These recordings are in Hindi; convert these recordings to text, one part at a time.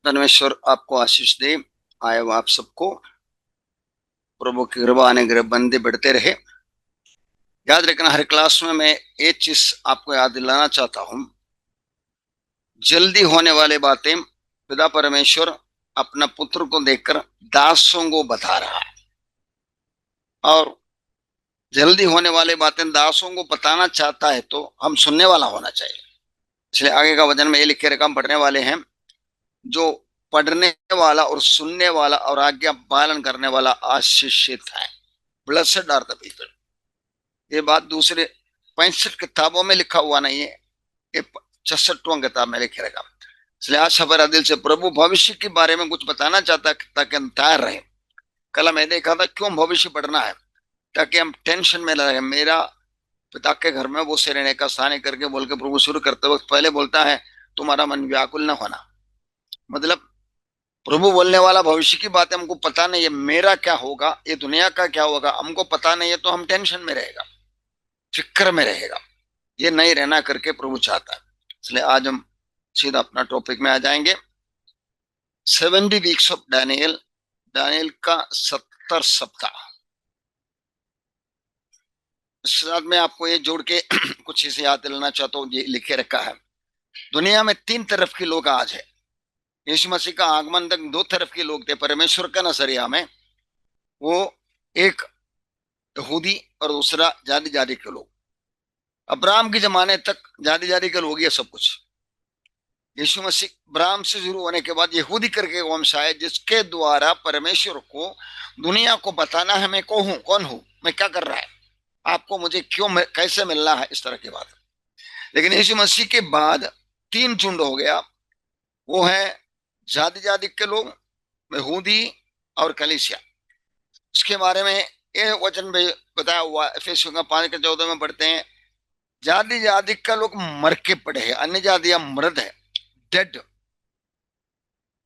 परमेश्वर आपको आशीष दे। आए वो आप सबको प्रभु की कृपा अनुग्रह बंदे बढ़ते रहे। याद रखना, हर क्लास में मैं एक चीज आपको याद दिलाना चाहता हूं। जल्दी होने वाली बातें पिता परमेश्वर अपना पुत्र को देखकर दासों को बता रहा है, और जल्दी होने वाली बातें दासों को बताना चाहता है तो हम सुनने वाला होना चाहिए। इसलिए आगे का वचन में ये लिखे रखा, हम पढ़ने वाले हैं। जो पढ़ने वाला और सुनने वाला और आज्ञा पालन करने वाला आशीषित है। Blessed are the people. ये बात दूसरे 65 किताबों में लिखा हुआ नहीं है, ये 66वां किताब में लिखे रहेगा। इसलिए आज हमारा दिल से प्रभु भविष्य के बारे में कुछ बताना चाहता है ताकि हम तैयार रहे। कल मैं देखा था क्यों भविष्य पढ़ना है, ताकि हम टेंशन में रहे। मेरा पिता के घर में वो से रहने का स्थान करके बोल के प्रभु शुरू करते वक्त पहले बोलता है तुम्हारा मन व्याकुल न होना। मतलब प्रभु बोलने वाला भविष्य की बातें हमको पता नहीं है, मेरा क्या होगा, ये दुनिया का क्या होगा हमको पता नहीं है, तो हम टेंशन में रहेगा, फिक्र में रहेगा। ये नहीं रहना करके प्रभु चाहता है। इसलिए आज हम सीधा अपना टॉपिक में आ जाएंगे। 70 वीक्स ऑफ डैनियल, डैनियल का 70 सप्ताह। इस साथ में आपको ये जोड़ के कुछ इसे याद दिलाना चाहता हूँ। ये लिखे रखा है, दुनिया में 3 तरफ के लोग आज है। यीशु मसीह का आगमन तक 2 तरफ के लोग थे परमेश्वर का नजरिया में। वो एक यहूदी और दूसरा जाति जाति के लोग। अब्राहम के जमाने तक जाति जाति के लोग, ये सब कुछ। यीशु मसीह अब्राहम से शुरू होने के बाद यहूदी करके वंश आए, जिसके द्वारा परमेश्वर को दुनिया को बताना है मैं कौन हूं, मैं क्या कर रहा है, आपको मुझे क्यों कैसे मिलना है, इस तरह की बात। लेकिन यीशु मसीह के बाद 3 झुंड हो गया। वो है जाति जाति के लोग, यहूदी और कलीसिया। इसके बारे में ये वचन में बताया हुआ एफेसियों 5:14 में पढ़ते हैं, जाति जाति का लोग मर के पड़े हैं, अन्य जातियां मृत है, डेड।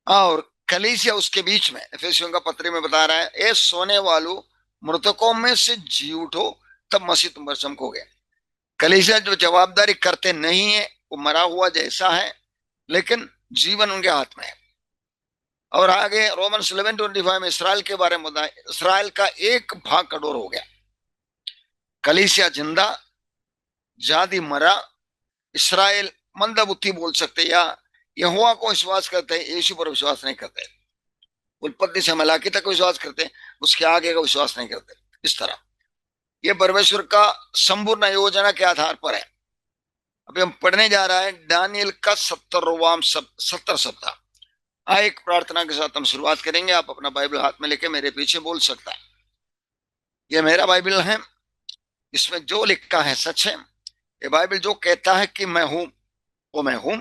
और कलीसिया उसके बीच में एफेसियों का पत्री में बता रहा है, ए सोने वालों मृतकों में से जी उठो, तब मसीह तुम पर चमकोगे। कलीसिया जो जवाबदारी करते नहीं है, वो मरा हुआ जैसा है, लेकिन जीवन उनके हाथ में है। और आगे रोमन 11:25 में इसराइल के बारे में बताया, इसराइल का एक भाग कठोर हो गया, कलीसिया जिंदा, जाति मरा। इसराइल मंदबुद्धि बोल सकते, या यहोवा को विश्वास करते हैं, यीशु पर विश्वास नहीं करते। उत्पत्ति से मलाकी तक विश्वास करते, उसके आगे का विश्वास नहीं करते। इस तरह ये परमेश्वर का संपूर्ण योजना के आधार पर है। अभी हम पढ़ने जा रहा है दानियल का 70 सप्ताह। एक प्रार्थना के साथ हम शुरुआत करेंगे। आप अपना बाइबल हाथ में लेके मेरे पीछे बोल सकता है, ये मेरा बाइबल है, इसमें जो लिखा है सच है। ये बाइबल जो कहता है कि मैं हूं वो मैं हूं।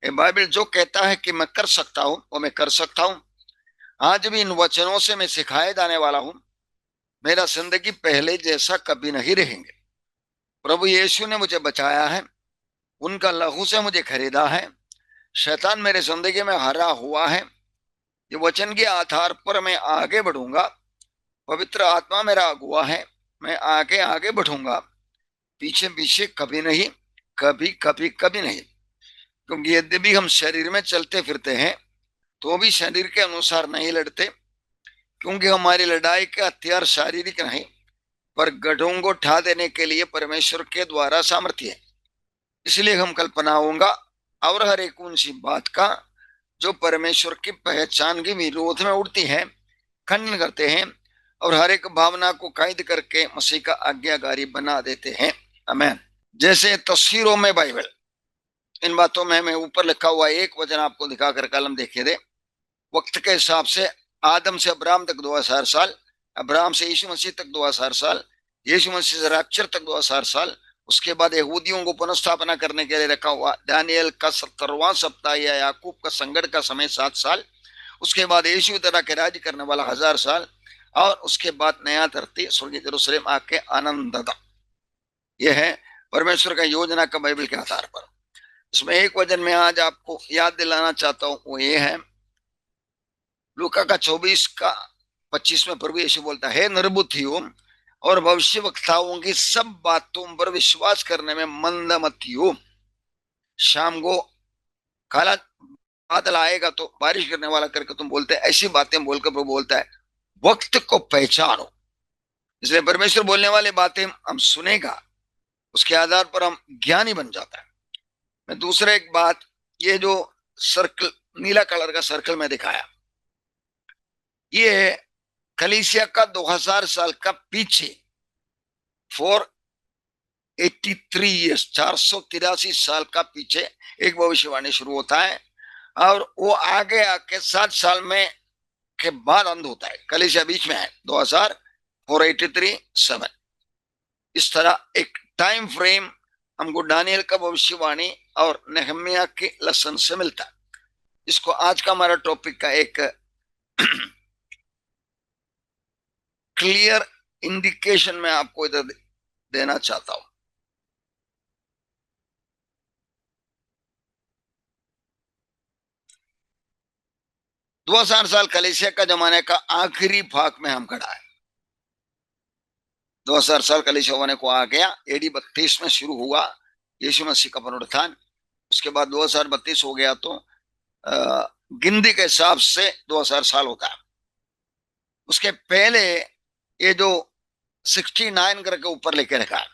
ये बाइबल जो कहता है कि मैं कर सकता हूं वो मैं कर सकता हूं। आज भी इन वचनों से मैं सिखाए जाने वाला हूं। मेरा जिंदगी पहले जैसा कभी नहीं रहेंगे। प्रभु यीशु ने मुझे बचाया है, उनका लहू से मुझे खरीदा है। शैतान मेरे जिंदगी में हरा हुआ है। ये वचन के आधार पर मैं आगे बढ़ूंगा। पवित्र आत्मा मेरा अगुआ है, मैं आगे आगे बढ़ूंगा, पीछे पीछे कभी नहीं, कभी कभी कभी नहीं। क्योंकि यद्यपि हम शरीर में चलते फिरते हैं तो भी शरीर के अनुसार नहीं लड़ते, क्योंकि हमारी लड़ाई के हथियार शारीरिक नहीं पर गढ़ों को ढा देने के लिए परमेश्वर के द्वारा सामर्थ्य है। इसलिए हम कल्पनाऊंगा और हर एक उन सी बात का जो परमेश्वर की पहचान के विरोध में उठती है खंडन करते हैं, और हर एक भावना को कैद करके मसीह का आज्ञाकारी बना देते हैं। आमीन। जैसे तस्वीरों में बाइबल, इन बातों में मैं ऊपर लिखा हुआ एक वचन आपको दिखाकर कलम देखे दे। वक्त के हिसाब से आदम से अब्राहम तक 2000 साल, अब्राहम से यीशु मसीह तक 2000 साल, यीशु मसीह से रैप्चर तक 2000 साल। उसके बाद यहूदियों को पुनर्स्थापना करने के लिए रखा हुआ दानियल का 70वां सप्ताह या याकूब का संकट का समय 7 साल। उसके बाद यीशु तरह के राज्य करने वाला 1000 साल, और उसके बाद नया धरती स्वर्गीय यरूशलेम आके आनंद दा। यह है परमेश्वर का योजना का बाइबल के आधार पर। इसमें एक वचन में आज आपको याद दिलाना चाहता हूं, वो ये है लूका का 24:25 में प्रभु यीशु बोलता है, निर्बुद्धियों और भविष्य वक्ताओं की सब बातों पर विश्वास करने में मंद मत हो। शाम को काला बादल आएगा तो बारिश गिरने वाला करके तुम बोलते हैं, ऐसी बातें बोलकर प्रभु बोलता है वक्त को पहचानो। इसलिए परमेश्वर बोलने वाली बातें हम सुनेगा, उसके आधार पर हम ज्ञानी बन जाता है। मैं दूसरा एक बात, ये जो सर्कल, नीला कलर का सर्कल में दिखाया, ये कलीसिया का 2000 साल का पीछे, 483 ईयर्स, 483 साल का पीछे एक भविष्यवाणी शुरू होता है, और वो आगे आके 7 साल में के बाद अंत होता है। कलीसिया बीच में है, 2000, 483, 7, इस तरह एक टाइम फ्रेम हमको दानियल का भविष्यवाणी और नेहम्याह के लेसन से मिलता है। इसको आज का हमारा टॉपिक का एक क्लियर इंडिकेशन मैं आपको इधर देना चाहता हूं। दो हजार साल कलीसिया का जमाने का आखिरी भाग में हम खड़ा है। 2000 साल कलीसिया होने को आ गया, एडी 32 में शुरू हुआ यीशु मसीह का पुनरुत्थान। उसके बाद 2032 हो गया, तो गिनती के हिसाब से 2000 साल होता है। उसके पहले ये जो 69 करके ऊपर लेके रखा है,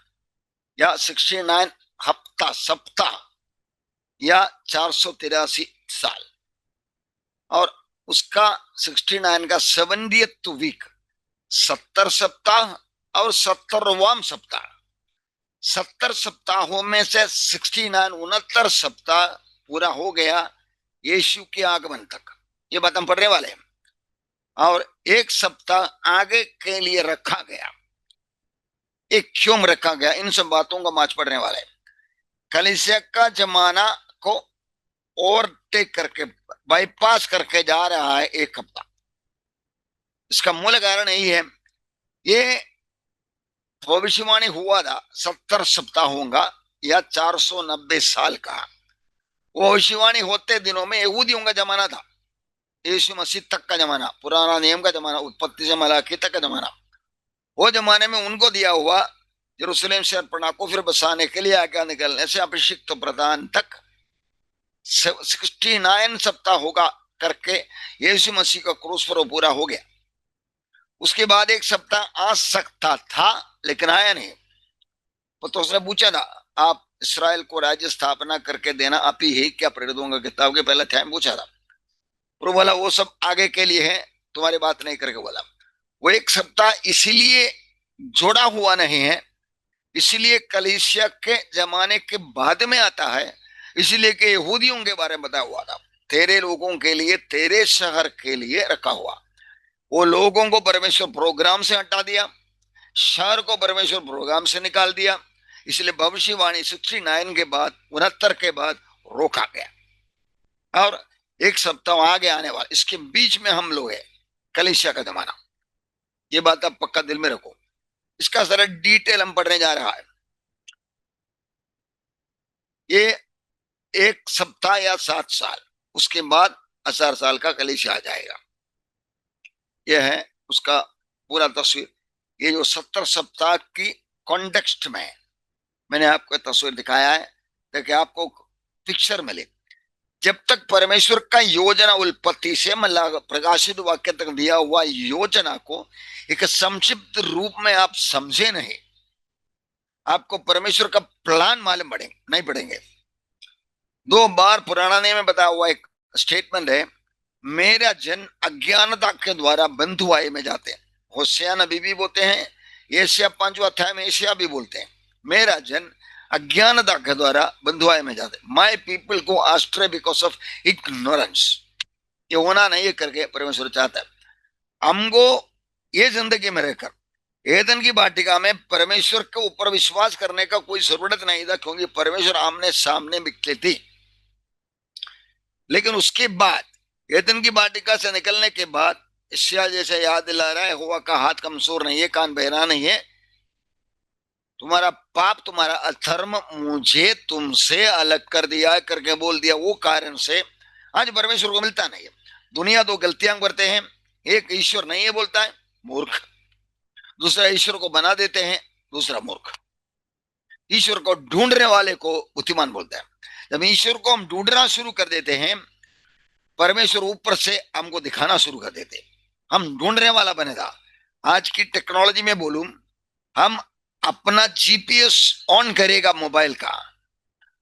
या 69 हफ्ता, सप्ताह, या 483 साल, और उसका 69 का 70th वीक, 70 सप्ताह और 70वां सप्ताह, 70 सप्ताहों में से 69, 69 सप्ताह पूरा हो गया यीशु के आगमन तक। ये बात हम पढ़ने वाले हैं। और एक सप्ताह आगे के लिए रखा गया। एक क्यों रखा गया, इन सब बातों का माच पढ़ने वाले। कलीसिया का जमाना को ओवरटेक करके, बाईपास करके जा रहा है एक हफ्ता। इसका मूल कारण यही है, ये भविष्यवाणी हुआ था 70 सप्ताह होगा या 490 साल का। वो भविष्यवाणी होते दिनों में यहूदियों का जमाना था, यीशु मसीह तक का जमाना, पुराना नियम का जमाना, उत्पत्ति से मलाकी तक का जमाना। वो जमाने में उनको दिया हुआ यरूशलेम से अर्पणा को फिर बसाने के लिए आज्ञा निकलने से अभिषिक्त प्रधान तक 69 सप्ताह होगा करके यीशु मसीह का क्रूस पर पूरा हो गया। उसके बाद एक सप्ताह आ सकता था लेकिन आया नहीं। तो उसने पूछा था, आप इसराइल को राज्य स्थापना करके देना आप ही है क्या, प्रेरितों का किताब के पहले अध्याय में पूछा था। और बोला वो सब आगे के लिए है, तुम्हारी बात नहीं करके बोला। वो एक सप्ताह इसीलिए जोड़ा हुआ नहीं है, इसीलिए कलीसिया के जमाने के बाद में आता है, इसीलिए कि यहूदियों के बारे में बताया हुआ था, तेरे लोगों के लिए, तेरे शहर के लिए रखा हुआ। वो लोगों को परमेश्वर प्रोग्राम से हटा दिया, शहर को परमेश्वर प्रोग्राम से निकाल दिया। इसलिए भविष्यवाणी 69 के बाद, 69 के बाद रोका गया और एक सप्ताह आगे आने वाला, इसके बीच में हम लोग है कलीसिया का जमाना। ये बात आप पक्का दिल में रखो। इसका सारा डिटेल हम पढ़ने जा रहा है। ये एक सप्ताह या 7 साल, उसके बाद 1000 साल का कलीसिया आ जाएगा। यह है उसका पूरा तस्वीर। ये जो 70 सप्ताह की कॉन्टेक्स्ट में मैंने आपको तस्वीर दिखाया है ताकि आपको पिक्चर मिले। जब तक परमेश्वर का योजना उत्पत्ति से मतलब प्रकाशित वाक्य तक दिया हुआ योजना को एक संक्षिप्त रूप में आप समझे नहीं, आपको परमेश्वर का प्लान मालूम पड़ेंगे नहीं पड़ेंगे। 2 बार पुराना नियम में बताया हुआ एक स्टेटमेंट है, मेरा जन अज्ञानता के द्वारा बंधुआई में जाते हैं। होशिया नबी भी बोलते हैं, एशिया 5वां अध्याय में एशिया भी बोलते हैं, मेरा जन अज्ञानता के द्वारा बंधुआई में जाते। माय पीपल को आस्ट्रे बिकॉज ऑफ इग्नोरेंस। ये होना नहीं है करके परमेश्वर चाहता है। हमको ये जिंदगी में रहकर एदन की वाटिका में परमेश्वर के ऊपर विश्वास करने का कोई जरूरत नहीं था, क्योंकि परमेश्वर आमने सामने बिकते थी। लेकिन उसके बाद एदन की वाटिका से निकलने के बाद ईशाया जैसे याद दिला रहा है, हुआ का हाथ कमजोर नहीं है, कान बहरा नहीं है, तुम्हारा पाप, तुम्हारा अधर्म मुझे तुमसे अलग कर दिया करके बोल दिया। वो कारण से आज परमेश्वर को मिलता नहीं है। दुनिया 2 गलतियां करते हैं, एक ईश्वर नहीं है बोलता है, मूर्ख। दूसरा ईश्वर को बना देते हैं, दूसरा मूर्ख। ईश्वर को ढूंढने वाले को बुद्धिमान बोलता है। जब ईश्वर को हम ढूंढना शुरू कर देते हैं परमेश्वर ऊपर से हमको दिखाना शुरू कर देते, हम ढूंढने वाला बनेगा। आज की टेक्नोलॉजी में बोलूं, हम अपना जीपीएस ऑन करेगा मोबाइल का,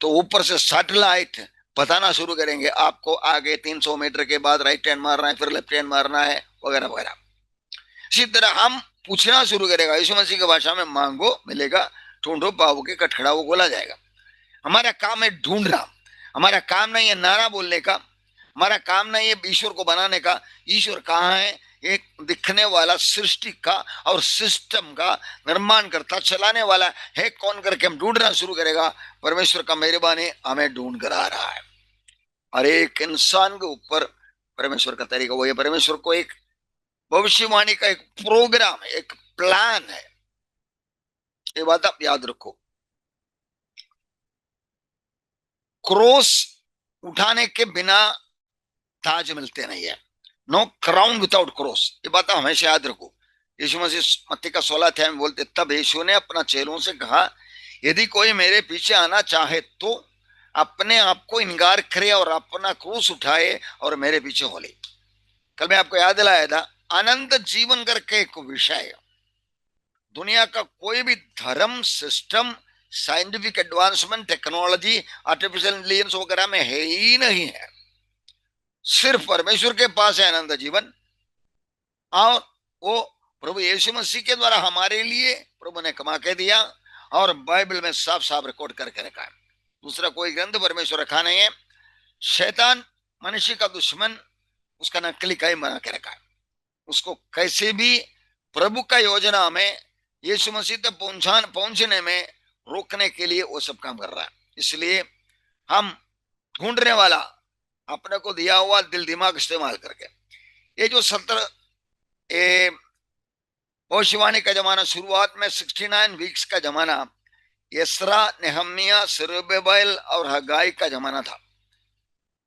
तो ऊपर से सैटेलाइट बताना शुरू करेंगे आपको आगे 300 मीटर के बाद राइट हैंड मारना है, फिर लेफ्ट हैंड मारना है, वगैरह वगैरह। इसी तरह हम पूछना शुरू करेगा, यीशु मसीह की भाषा में मांगो मिलेगा, ढूंढो पाओगे, खटखड़ाओ खोला जाएगा। हमारा काम है ढूंढना, हमारा काम नहीं है नारा बोलने का, हमारा काम नहीं है ईश्वर को बनाने का। ईश्वर कहाँ है? एक दिखने वाला सृष्टि का और सिस्टम का निर्माण करता चलाने वाला है कौन करके हम ढूंढना शुरू करेगा। परमेश्वर का मेहरबानी हमें ढूंढ कर आ रहा है। और एक इंसान के ऊपर परमेश्वर का तरीका वो है, परमेश्वर को एक भविष्यवाणी का एक प्रोग्राम है, एक प्लान है। ये बात आप याद रखो। क्रॉस उठाने के बिना ताज मिलते नहीं है। नो क्राउन विदाउट क्रॉस, ये बात हमेशा याद रखो। यीशु मसीह मत्ती का 16 अध्याय में बोलते, तब यीशु ने अपना चेलों से कहा, यदि कोई मेरे पीछे आना चाहे तो अपने आप को इनकार करे और अपना क्रूस उठाए और मेरे पीछे हो ले। कल मैं आपको याद दिलाया था, अनंत जीवन करके एक विषय है। दुनिया का कोई भी धर्म system, scientific advancement, technology, artificial intelligence वगैरह में है ही नहीं है। सिर्फ परमेश्वर के पास है अनंत जीवन, और वो प्रभु यीशु मसीह के द्वारा हमारे लिए प्रभु ने कमा के दिया, और बाइबल में साफ साफ रिकॉर्ड करके रखा है। दूसरा कोई ग्रंथ परमेश्वर रखा नहीं है। शैतान मनुष्य का दुश्मन उसका नकली कायम बना के रखा है। उसको कैसे भी प्रभु का योजना में यीशु मसीह तक पहुंचने में रोकने के लिए वो सब काम कर रहा है। इसलिए हम ढूंढने वाला अपने को दिया हुआ दिल दिमाग इस्तेमाल करके, ये जो 17 भविष्यवाणी का जमाना, शुरुआत में 69 वीक्स का जमाना, यसरा, नेहमिया, सरुब्बाबेल और हगाई का जमाना था।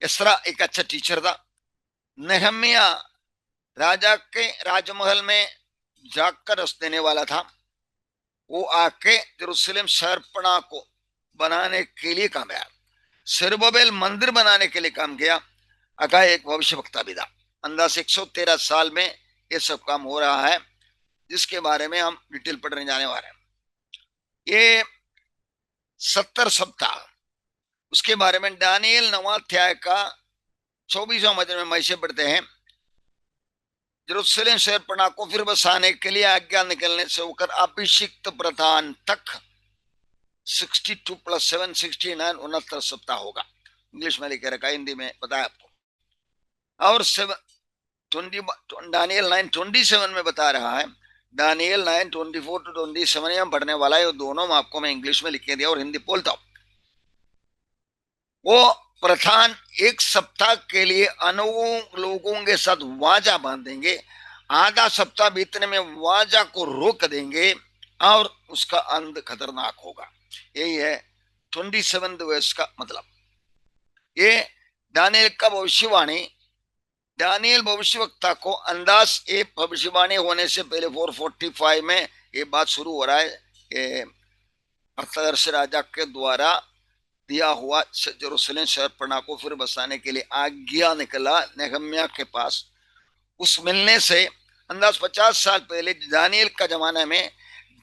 यसरा एक अच्छा टीचर था। नेहमिया राजा के राजमहल में जाकर रस देने वाला था। वो आके यरूशलेम शहरपना को बनाने के लिए काम आया। सरुब्बाबेल मंदिर बनाने के लिए काम किया। हगाई एक भविष्यवक्ता भी था। अंदाज 113 साल में ये सब काम हो रहा है, जिसके बारे में हम डिटेल पढ़ने जाने वाले हैं। ये 70 सप्ताह, उसके बारे में दानियल 9वां अध्याय का 24वां वचन में मैसे पढ़ते हैं, यरूशलेम शहरपना को फिर बसाने के लिए आज्ञा निकलने से होकर अभिषिक्त प्रधान तक 62 + 7 69 69 सप्ताह होगा। इंग्लिश में लिखे रखा, हिंदी में बताया आपको। और दानियल 9:27 में बता रहा है, दानियल 9:24 to 27 में पढ़ने वाला है। दोनों आपको मैं इंग्लिश में लिख के दिया और हिंदी बोलता हूं। वो प्रधान एक सप्ताह के लिए अनुभव लोगों के साथ वाजा बांधेंगे, आधा सप्ताह बीतने में वाजा को रोक देंगे और उसका अंत खतरनाक होगा। यही है 27 वर्ष का मतलब। ये दानियल का भविष्यवाणी, दानियल भविष्यवक्ता को अंदाज ये भविष्यवाणी होने से पहले 445 में ये बात शुरू हो रहा है। ये अर्थदर्श राजा के द्वारा दिया हुआ यरूशलेम शहरपना को फिर बसाने के लिए आज्ञा निकला नेहमिया के पास। उस मिलने से अंदाज 50 साल पहले दानियल का जमाना में,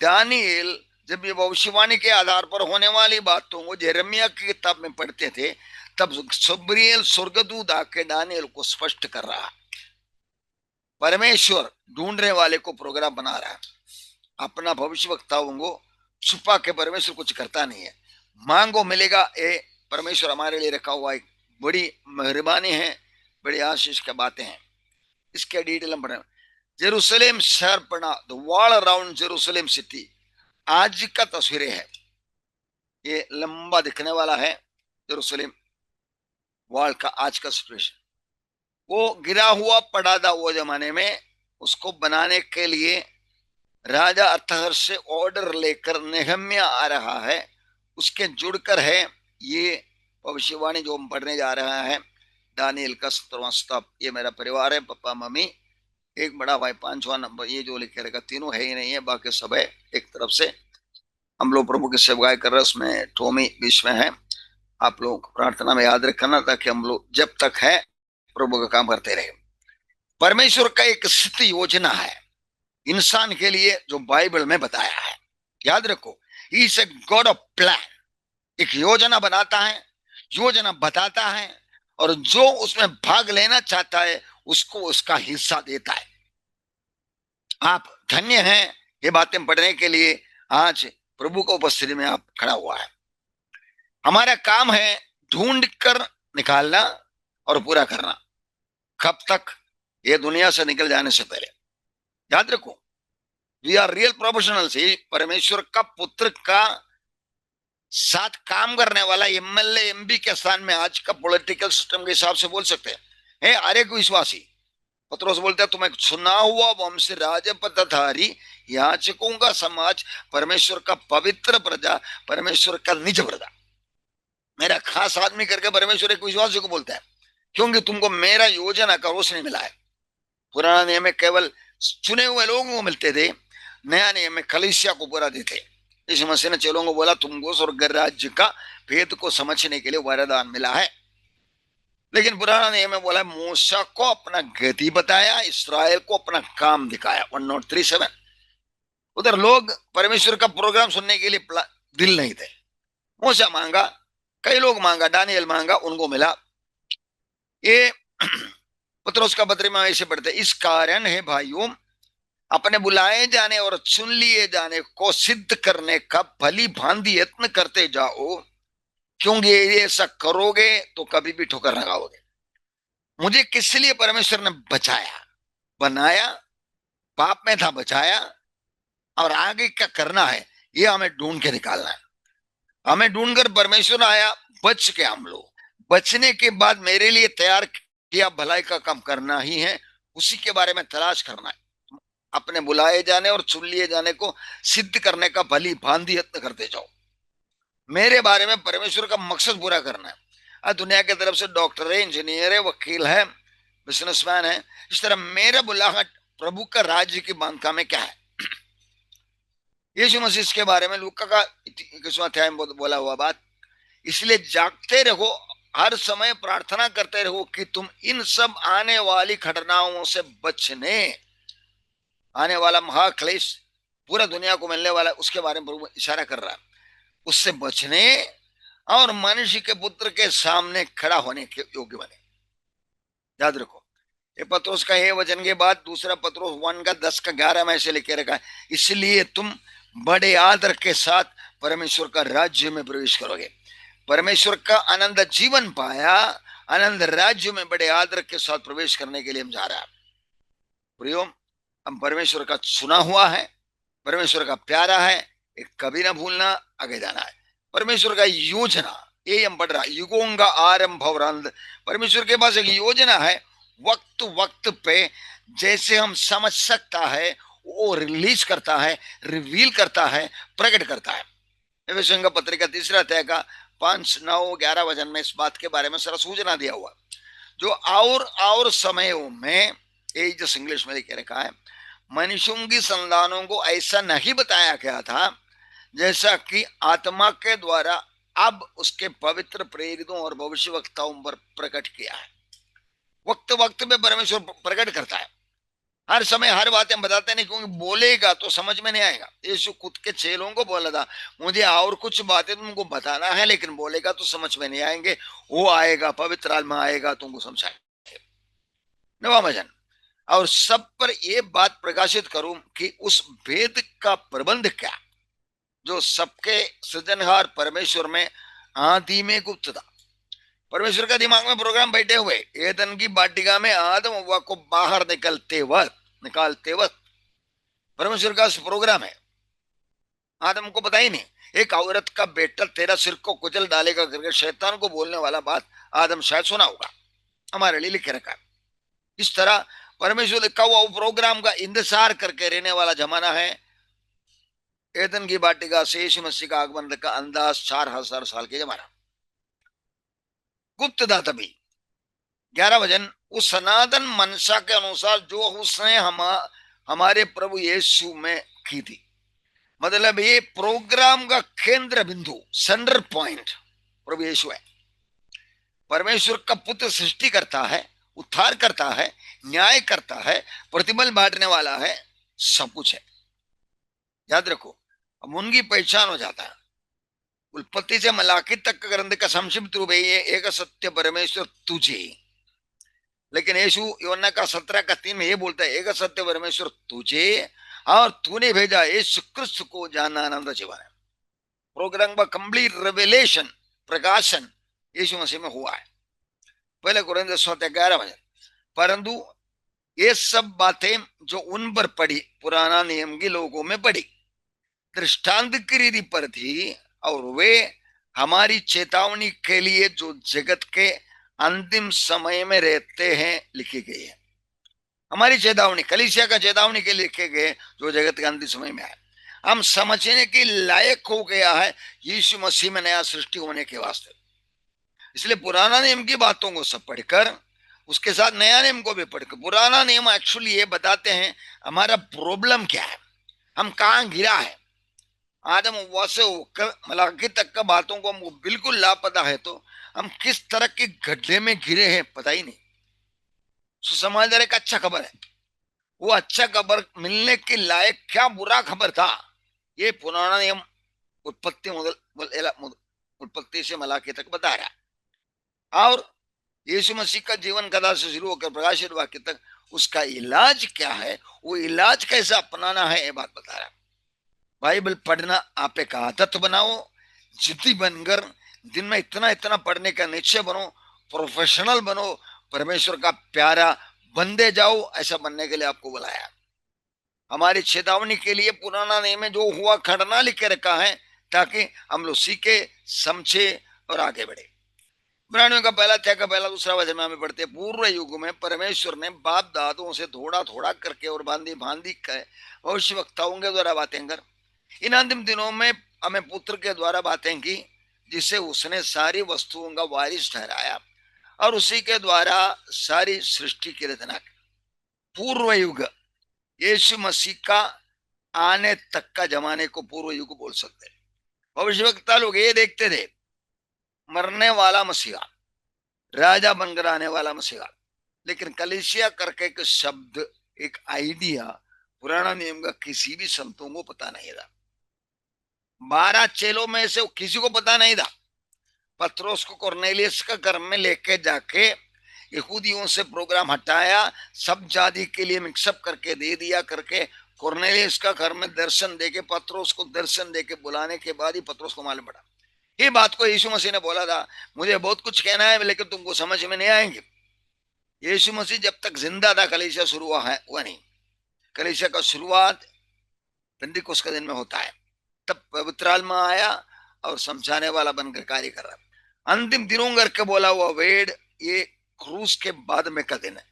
दानियल जब ये भविष्यवाणी के आधार पर होने वाली बातों को यिर्मयाह की किताब में पढ़ते थे, तब सुब्रियल स्वर्गदूत आके दानियल को स्पष्ट कर रहा। परमेश्वर ढूंढने वाले को प्रोग्राम बना रहा है। अपना भविष्यवक्ताओं को छुपा के परमेश्वर कुछ करता नहीं है। मांगो मिलेगा, ये परमेश्वर हमारे लिए रखा हुआ एक बड़ी मेहरबानी है, बड़ी आशीष की बातें हैं। इसके डिटेल हम पढ़े। जेरूशलेम शहरपना, the wall around Jerusalem city, आज का तस्वीरें है। ये लंबा दिखने वाला है जेरूशलेम वॉल का आज का सिचुएशन। वो गिरा हुआ पड़ा था वो जमाने में, उसको बनाने के लिए राजा अर्थहर्ष से ऑर्डर लेकर नेहमिया आ रहा है। उसके जुड़कर है ये भविष्यवाणी जो हम पढ़ने जा रहा है, दानियल का 17वां सप्ताह। ये मेरा परिवार है, पापा मम्मी, एक बड़ा भाई, 5वां नंबर। ये जो लिखे रहेगा तीनों है ही नहीं है, बाकी सब है। एक तरफ से हम लोग प्रभु की सेवकाई कर रहे हैं, उसमें टोमी बीच में है। आप लोग प्रार्थना में याद रखना, ताकि हम लोग जब तक है प्रभु का काम करते रहे। परमेश्वर का एक सिद्ध योजना है इंसान के लिए जो बाइबल में बताया है। याद रखो, he is a god of plan. एक योजना बनाता है, योजना बताता है, और जो उसमें भाग लेना चाहता है उसको उसका हिस्सा देता है। आप धन्य हैं ये बातें पढ़ने के लिए आज प्रभु को उपस्थिति में आप खड़ा हुआ है। हमारा काम है ढूंढ कर निकालना और पूरा करना, कब तक? ये दुनिया से निकल जाने से पहले। याद रखो, वी आर रियल प्रोफेशनल्स। परमेश्वर का पुत्र का साथ काम करने वाला एमएलए एमपी के स्थान में आज का पॉलिटिकल सिस्टम के हिसाब से बोल सकते हैं हर एक विश्वासी। पत्रोस बोलते हैं तुम्हें सुना हुआ वंश राजपथधारी याजकों का समाज, परमेश्वर का पवित्र प्रजा, परमेश्वर का निज प्रजा, मेरा खास आदमी करके परमेश्वर एक विश्वासी को बोलता है, क्योंकि तुमको मेरा योजना का रोशनी मिला है। पुराना नियम में केवल चुने हुए लोगों को मिलते थे, नया नियम में कलीसिया को पूरा देते। इस मसीह ने चेलों को बोला तुमको स्वर्ग राज्य का भेद को समझने के लिए वरदान मिला है। लेकिन पुराना नियम में बोला मूसा को अपना गति बताया, इसराइल को अपना काम दिखाया। 103:7। उधर लोग परमेश्वर का प्रोग्राम सुनने के लिए दिल नहीं थे। मूसा मांगा, कई लोग मांगा, दानियल मांगा, उनको मिला। ये पत्रोस का पत्री में ऐसे पढ़ते, इस कारण है भाइयों, अपने बुलाए जाने और चुन लिए जाने को सिद्ध करने का भली भांति यत्न करते जाओ, क्योंकि ऐसा करोगे तो कभी भी ठोकर लगाओगे। मुझे किस लिए परमेश्वर ने बचाया, बनाया, पाप में था बचाया, और आगे क्या करना है ये हमें ढूंढ के निकालना है। हमें ढूंढकर परमेश्वर आया, बच के हम लोग, बचने के बाद मेरे लिए तैयार किया भलाई का काम करना ही है, उसी के बारे में तलाश करना है। अपने बुलाए जाने और चुन लिए जाने को सिद्ध करने का भली भांति यत्न करते जाओ। मेरे बारे में परमेश्वर का मकसद पूरा करना है। दुनिया की तरफ से डॉक्टर है, इंजीनियर है, वकील है, बिजनेसमैन है, इस तरह मेरा बुलाहट प्रभु का राज्य की बांधका में क्या है। यीशु मसीह के बारे में लूका का 21वां अध्याय में बोला हुआ बात, इसलिए जागते रहो, हर समय प्रार्थना करते रहो कि तुम इन सब आने वाली घटनाओं से बचने, आने वाला महाक्लेश पूरा दुनिया को मिलने वाला, उसके बारे में प्रभु इशारा कर रहा है, उससे बचने और मनुष्य के पुत्र के सामने खड़ा होने के योग्य बने। याद रखो, ये पत्रोस का ये वचन के बाद दूसरा पत्रोस 1 का 10 का 11 में ऐसे लिखे रखा है, इसलिए तुम बड़े आदर के साथ परमेश्वर का राज्य में प्रवेश करोगे। परमेश्वर का आनंद जीवन पाया, आनंद राज्य में बड़े आदर के साथ प्रवेश करने के लिए हम जा रहे हैं। प्रियो, हम परमेश्वर का चुना हुआ है, परमेश्वर का प्यारा है, एक कभी ना भूलना, आगे जाना है। परमेश्वर का योजना, ये हम पढ़ रहा, युगों का आरंभ और अंत। परमेश्वर के पास एक योजना है, वक्त वक्त पे जैसे हम समझ सकता है वो रिलीज करता है, रिवील करता है, प्रकट करता है। एफेसियों का पत्री का 3 अध्याय का 5, 9, 11 वचन में इस बात के बारे में सारा सूचना दिया हुआ, जो और समयों में, ये जो इंग्लिश में लिखे रखा है, मनुष्यों की संतानों को ऐसा नहीं बताया गया था, जैसा कि आत्मा के द्वारा अब उसके पवित्र प्रेरितों और भविष्यवक्ताओं पर प्रकट किया है। वक्त वक्त में परमेश्वर प्रकट करता है, हर समय हर बातें बताते नहीं, क्योंकि बोलेगा तो समझ में नहीं आएगा। यीशु खुद के चेलों को बोला था, मुझे और कुछ बातें तुमको बताना है, लेकिन बोलेगा तो समझ में नहीं आएंगे, वो आएगा, पवित्र आत्मा आएगा, तुमको समझाएगा। 9वां वचन, और सब पर यह बात प्रकाशित करूं कि उस भेद का प्रबंध क्या, जो सबके सृजनहार परमेश्वर में आदि में गुप्त था। परमेश्वर का दिमाग में प्रोग्राम बैठे हुए, एदन की वाटिका में आदम हव्वा को बाहर निकालते वक्त परमेश्वर का प्रोग्राम है। आदम को पता ही नहीं, एक औरत का बेटा तेरा सिर को कुचल डालेगा करके शैतान को बोलने वाला बात आदम शायद सुना होगा, हमारे लिए लिखे रखा है। इस तरह परमेश्वर का वो प्रोग्राम का इंतजार करके रहने वाला जमाना है। एदन की वाटिका से यीशु मसीह का आगमन का अंदाज 4000 साल के जमाना, गुप्त था तभी। 11 वचन, उस सनातन मनसा के अनुसार जो उसने हमारे प्रभु यीशु में की थी। मतलब ये प्रोग्राम का केंद्र बिंदु, सेंटर पॉइंट प्रभु यीशु है। परमेश्वर का पुत्र सृष्टि करता है, उद्धार करता है, न्याय करता है, प्रतिबल बांटने वाला है, सब कुछ है। याद रखो, अब उनकी पहचान हो जाता है। उत्पत्ति से मलाकी तक ग्रंथ का संक्षिप्त रूप है ये, एक सत्य परमेश्वर तुझे। लेकिन यीशु योना का 17 का 3 में ये बोलता है, एक सत्य परमेश्वर तुझे और तूने भेजा यीशु क्रिस्त को जानना आनंद जीवन है। प्रोग्राम का कंप्लीट रेवलेशन, प्रकाशन यीशु मसीह में हुआ है। पहले कुरिन्थियों 11 परंतु ये सब बातें जो उन पर पड़ी पुराना नियम के लोगों में पड़ी, दृष्टांत की रीति पर थी, और वे हमारी चेतावनी के लिए जो जगत के अंतिम समय में रहते हैं लिखी गई है। हमारी चेतावनी, कलीसिया का चेतावनी के लिए लिखे गए जो जगत के अंतिम समय में है। हम समझने के लायक हो गया है यीशु मसीह में नया सृष्टि होने के वास्ते। इसलिए पुराना नियम की बातों को सब पढ़कर उसके साथ नया नियम को भी पढ़कर, पुराना नियम एक्चुअली ये बताते हैं हमारा प्रॉब्लम क्या है, हम कहाँ गिरा है। आदम हव्वा से होकर मलाकी तक का बातों को हमको बिल्कुल लापता है, तो हम किस तरह के गड्ढे में गिरे हैं पता ही नहीं। सुसमाचार एक अच्छा खबर है, वो अच्छा खबर मिलने के लायक क्या बुरा खबर था, ये पुराना नियम उत्पत्ति से मलाकी तक बता रहा है। और यीशु मसीह का जीवन कथा से शुरू होकर प्रकाशित वाक्य तक उसका इलाज क्या है, वो इलाज कैसे अपनाना है, ये बात बता रहा है। बाइबल पढ़ना आप एक आदत बनाओ, जिद्दी बनकर दिन में इतना इतना पढ़ने का निश्चय बनो, प्रोफेशनल बनो, परमेश्वर का प्यारा बंदे जाओ, ऐसा बनने के लिए आपको बुलाया। हमारी चेतावनी के लिए पुराना नियम में जो हुआ खड़ना लिख के रखा है, ताकि हम लोग सीखे, समझे और आगे बढ़े। इब्रानियों का पहला अध्याय का पहला दूसरा वचन में हमें पढ़ते, पूर्व युग में परमेश्वर ने बाप दादों से थोड़ा थोड़ा करके और भांति भांति भविष्य वक्ताओं के द्वारा बातें कर इन अंतिम दिनों में हमें पुत्र के द्वारा बातें की, जिसे उसने सारी वस्तुओं का वारिस ठहराया और उसी के द्वारा सारी सृष्टि की रचना की। पूर्व युग यीशु मसीह का आने तक का जमाने को पूर्व युग बोल सकते हैं। भविष्यवक्ता लोग ये देखते थे, मरने वाला मसीहा, राजा बनकर आने वाला मसीहा। लेकिन कलीसिया करके एक शब्द, एक आइडिया पुराना नियम का किसी भी संतों को पता नहीं था। 12 चेलों में से किसी को पता नहीं था। पत्रोस को कुरनेलियस का घर में लेके जाके यहूदियों से प्रोग्राम हटाया, सब जाति के लिए मिक्सअप करके दे दिया करके कुरनेलियस का घर में दर्शन देके पत्रोस को दर्शन देके बुलाने के बाद ही पत्रोस को मालूम पड़ा। ये बात को यीशु मसीह ने बोला था, मुझे बहुत कुछ कहना है लेकिन तुमको समझ में नहीं आएंगे। यीशु मसीह जब तक जिंदा था कलीसिया शुरू हुआ नहीं। कलीसिया का शुरुआत पेंतिकोस्त का दिन में होता है, तब पवित्र आत्मा आया और समझाने वाला बनकर कार्य कर रहा। अंतिम दिनों करके बोला हुआ वेड ये क्रूस के बाद में का दिन है।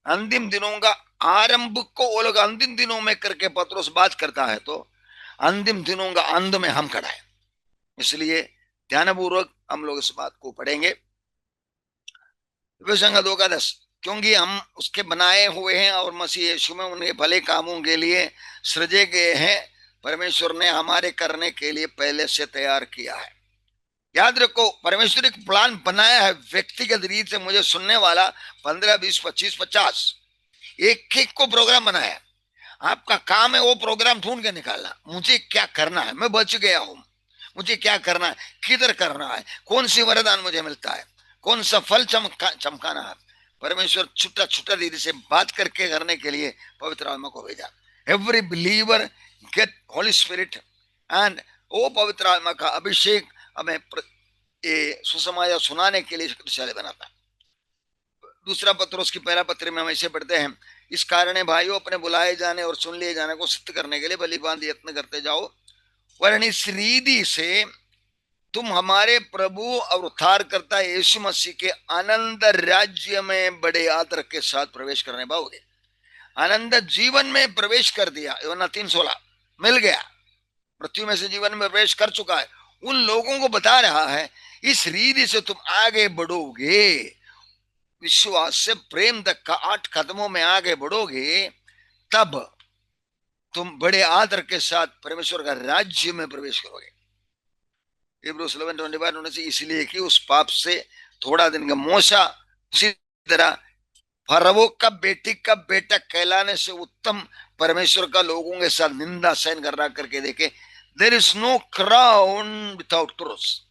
अंतिम दिनों का आरंभ को वो लोग अंतिम दिनों में करके पत्रोस बात करता है, तो अंतिम दिनों का अंत में हम खड़ा है। इसलिए ध्यानपूर्वक हम लोग इस बात को पढ़ेंगे। 2:10, क्योंकि हम उसके बनाए हुए हैं और मसीह यीशु में उनके भले कामों के लिए सृजे गए हैं, परमेश्वर ने हमारे करने के लिए पहले से तैयार किया है। याद रखो, परमेश्वर एक प्लान बनाया है व्यक्तिगत रीत से। मुझे सुनने वाला 15, 20, 25, 50 एक एक को प्रोग्राम बनाया। आपका काम है वो प्रोग्राम ढूंढ के निकालना, मुझे क्या करना है, मैं बच गया हूं, मुझे क्या करना है, किधर करना है, कौन सी वरदान मुझे मिलता है, कौन सा फल चमकाना है। परमेश्वर छुट्टा छुट्टा दीदी से बात करके करने के लिए पवित्र आत्मा को भेजा। Every believer get holy spirit and वो पवित्र आत्मा का अभिषेक हमें सुसमाचार सुनाने के लिए शक्तिशाली बनाता। दूसरा पत्रोस की पहला पत्र में हम ऐसे पढ़ते हैं, इस कारण भाइयों अपने बुलाए जाने और सुन लिए जाने को सिद्ध करने के लिए बलिदान यत्न करते जाओ, वरन इस रीति से तुम हमारे प्रभु और उद्धारकर्ता यीशु मसीह के आनंद राज्य में बड़े आदर के साथ प्रवेश करने पाओगे। आनंद जीवन में प्रवेश कर दिया, यूहन्ना 3:16 मिल गया, मृत्यु में से जीवन में प्रवेश कर चुका है। उन लोगों को बता रहा है इस रीति से तुम आगे बढ़ोगे, विश्वास से प्रेम तक का 8 कदमों में आगे बढ़ोगे, तब तुम बड़े आदर के साथ परमेश्वर का राज्य में प्रवेश करोगे। इब्रानियों 11:25 इसलिए कि उस पाप से थोड़ा दिन का मोशा उसी तरह फरवो का बेटी का बेटा कहलाने से उत्तम परमेश्वर का लोगों के साथ निंदा सहन करना करके देखे। There is no crown without cross.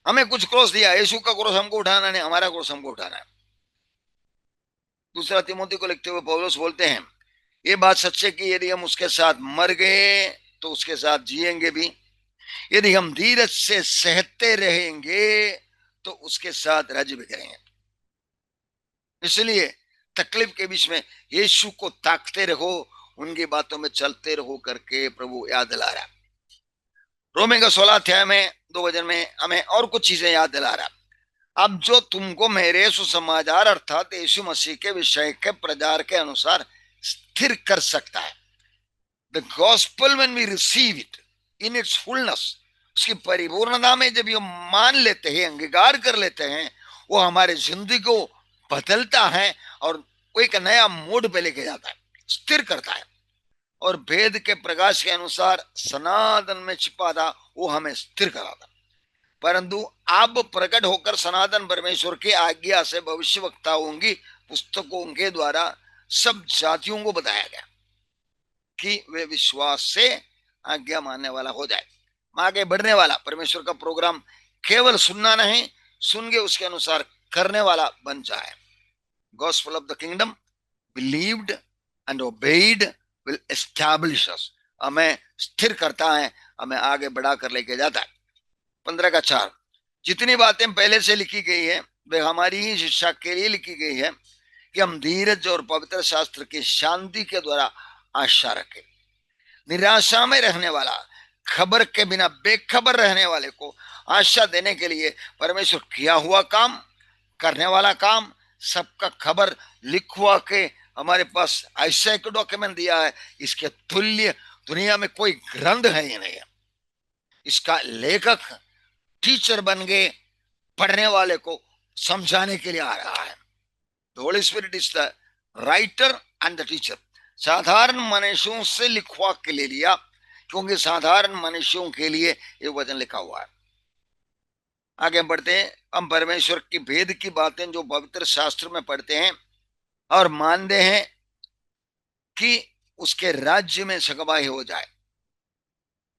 हमें कुछ क्रॉस दिया, यीशु का क्रॉस हमको उठाना नहीं, हमारा क्रॉस हमको उठाना है। दूसरा तिमोथी को लिखते हुए पौलुस बोलते हैं, ये बात सच है कि यदि हम उसके साथ मर गए तो उसके साथ जिएंगे भी, यदि हम धीरज से सहते रहेंगे तो उसके साथ राज्य भी करेंगे। इसलिए तकलीफ के बीच में यीशु को ताकते रहो, उनकी बातों में चलते रहो करके प्रभु याद दिला रहा। रोमे का 16 अध्याय में 2 वचन में हमें और कुछ चीजें याद दिला रहा। अब जो तुमको मेरे सुसमाचार अर्थात यीशु मसीह के विषय के प्रचार के अनुसार स्थिर कर सकता है। The gospel when we receive it in its fullness, उसकी परिपूर्णता में जब ये मान लेते हैं, अंगीकार कर लेते हैं, वो हमारे जिंदगी को बदलता है और वो एक नया मोड पे लेके जाता है, स्थिर करता है। और भेद के प्रकाश के अनुसार सनातन में छिपा था वो हमें स्थिर कराता। परंतु अब प्रकट होकर सनातन परमेश्वर की आज्ञा से भविष्यवक्ताओं की पुस्तकों के द्वारा सब जातियों को बताया गया कि वे विश्वास से आज्ञा मानने वाला हो जाए, आगे बढ़ने वाला, परमेश्वर का प्रोग्राम केवल सुनना नहीं, सुन के उसके अनुसार करने वाला बन जाए। Gospel of the kingdom believed and obeyed will establish us, हमें स्थिर करता है, हमें आगे बढ़ा कर लेके जाता है। 15 का 4, जितनी बातें पहले से लिखी गई है वे हमारी ही शिक्षा के लिए लिखी गई है कि हम धीरज और पवित्र शास्त्र की शांति के द्वारा आशा रखें। निराशा में रहने वाला, खबर के बिना बेखबर रहने वाले को आशा देने के लिए परमेश्वर किया हुआ काम, करने वाला काम, सबका खबर लिखवा के हमारे पास ऐसा एक डॉक्यूमेंट दिया है, इसके तुल्य दुनिया में कोई ग्रंथ है ही नहीं है। इसका लेखक टीचर बन गए, पढ़ने वाले को समझाने के लिए आ रहा है। The Holi spirit is the writer and the teacher. साधारण मनुष्यों से लिखवा के ले लिया, क्योंकि साधारण मनुष्यों के लिए ये वचन लिखा हुआ है। आगे बढ़ते हैं, हम परमेश्वर की भेद की बातें जो पवित्र शास्त्र में पढ़ते हैं और मानते हैं कि उसके राज्य में सगवाही हो जाए।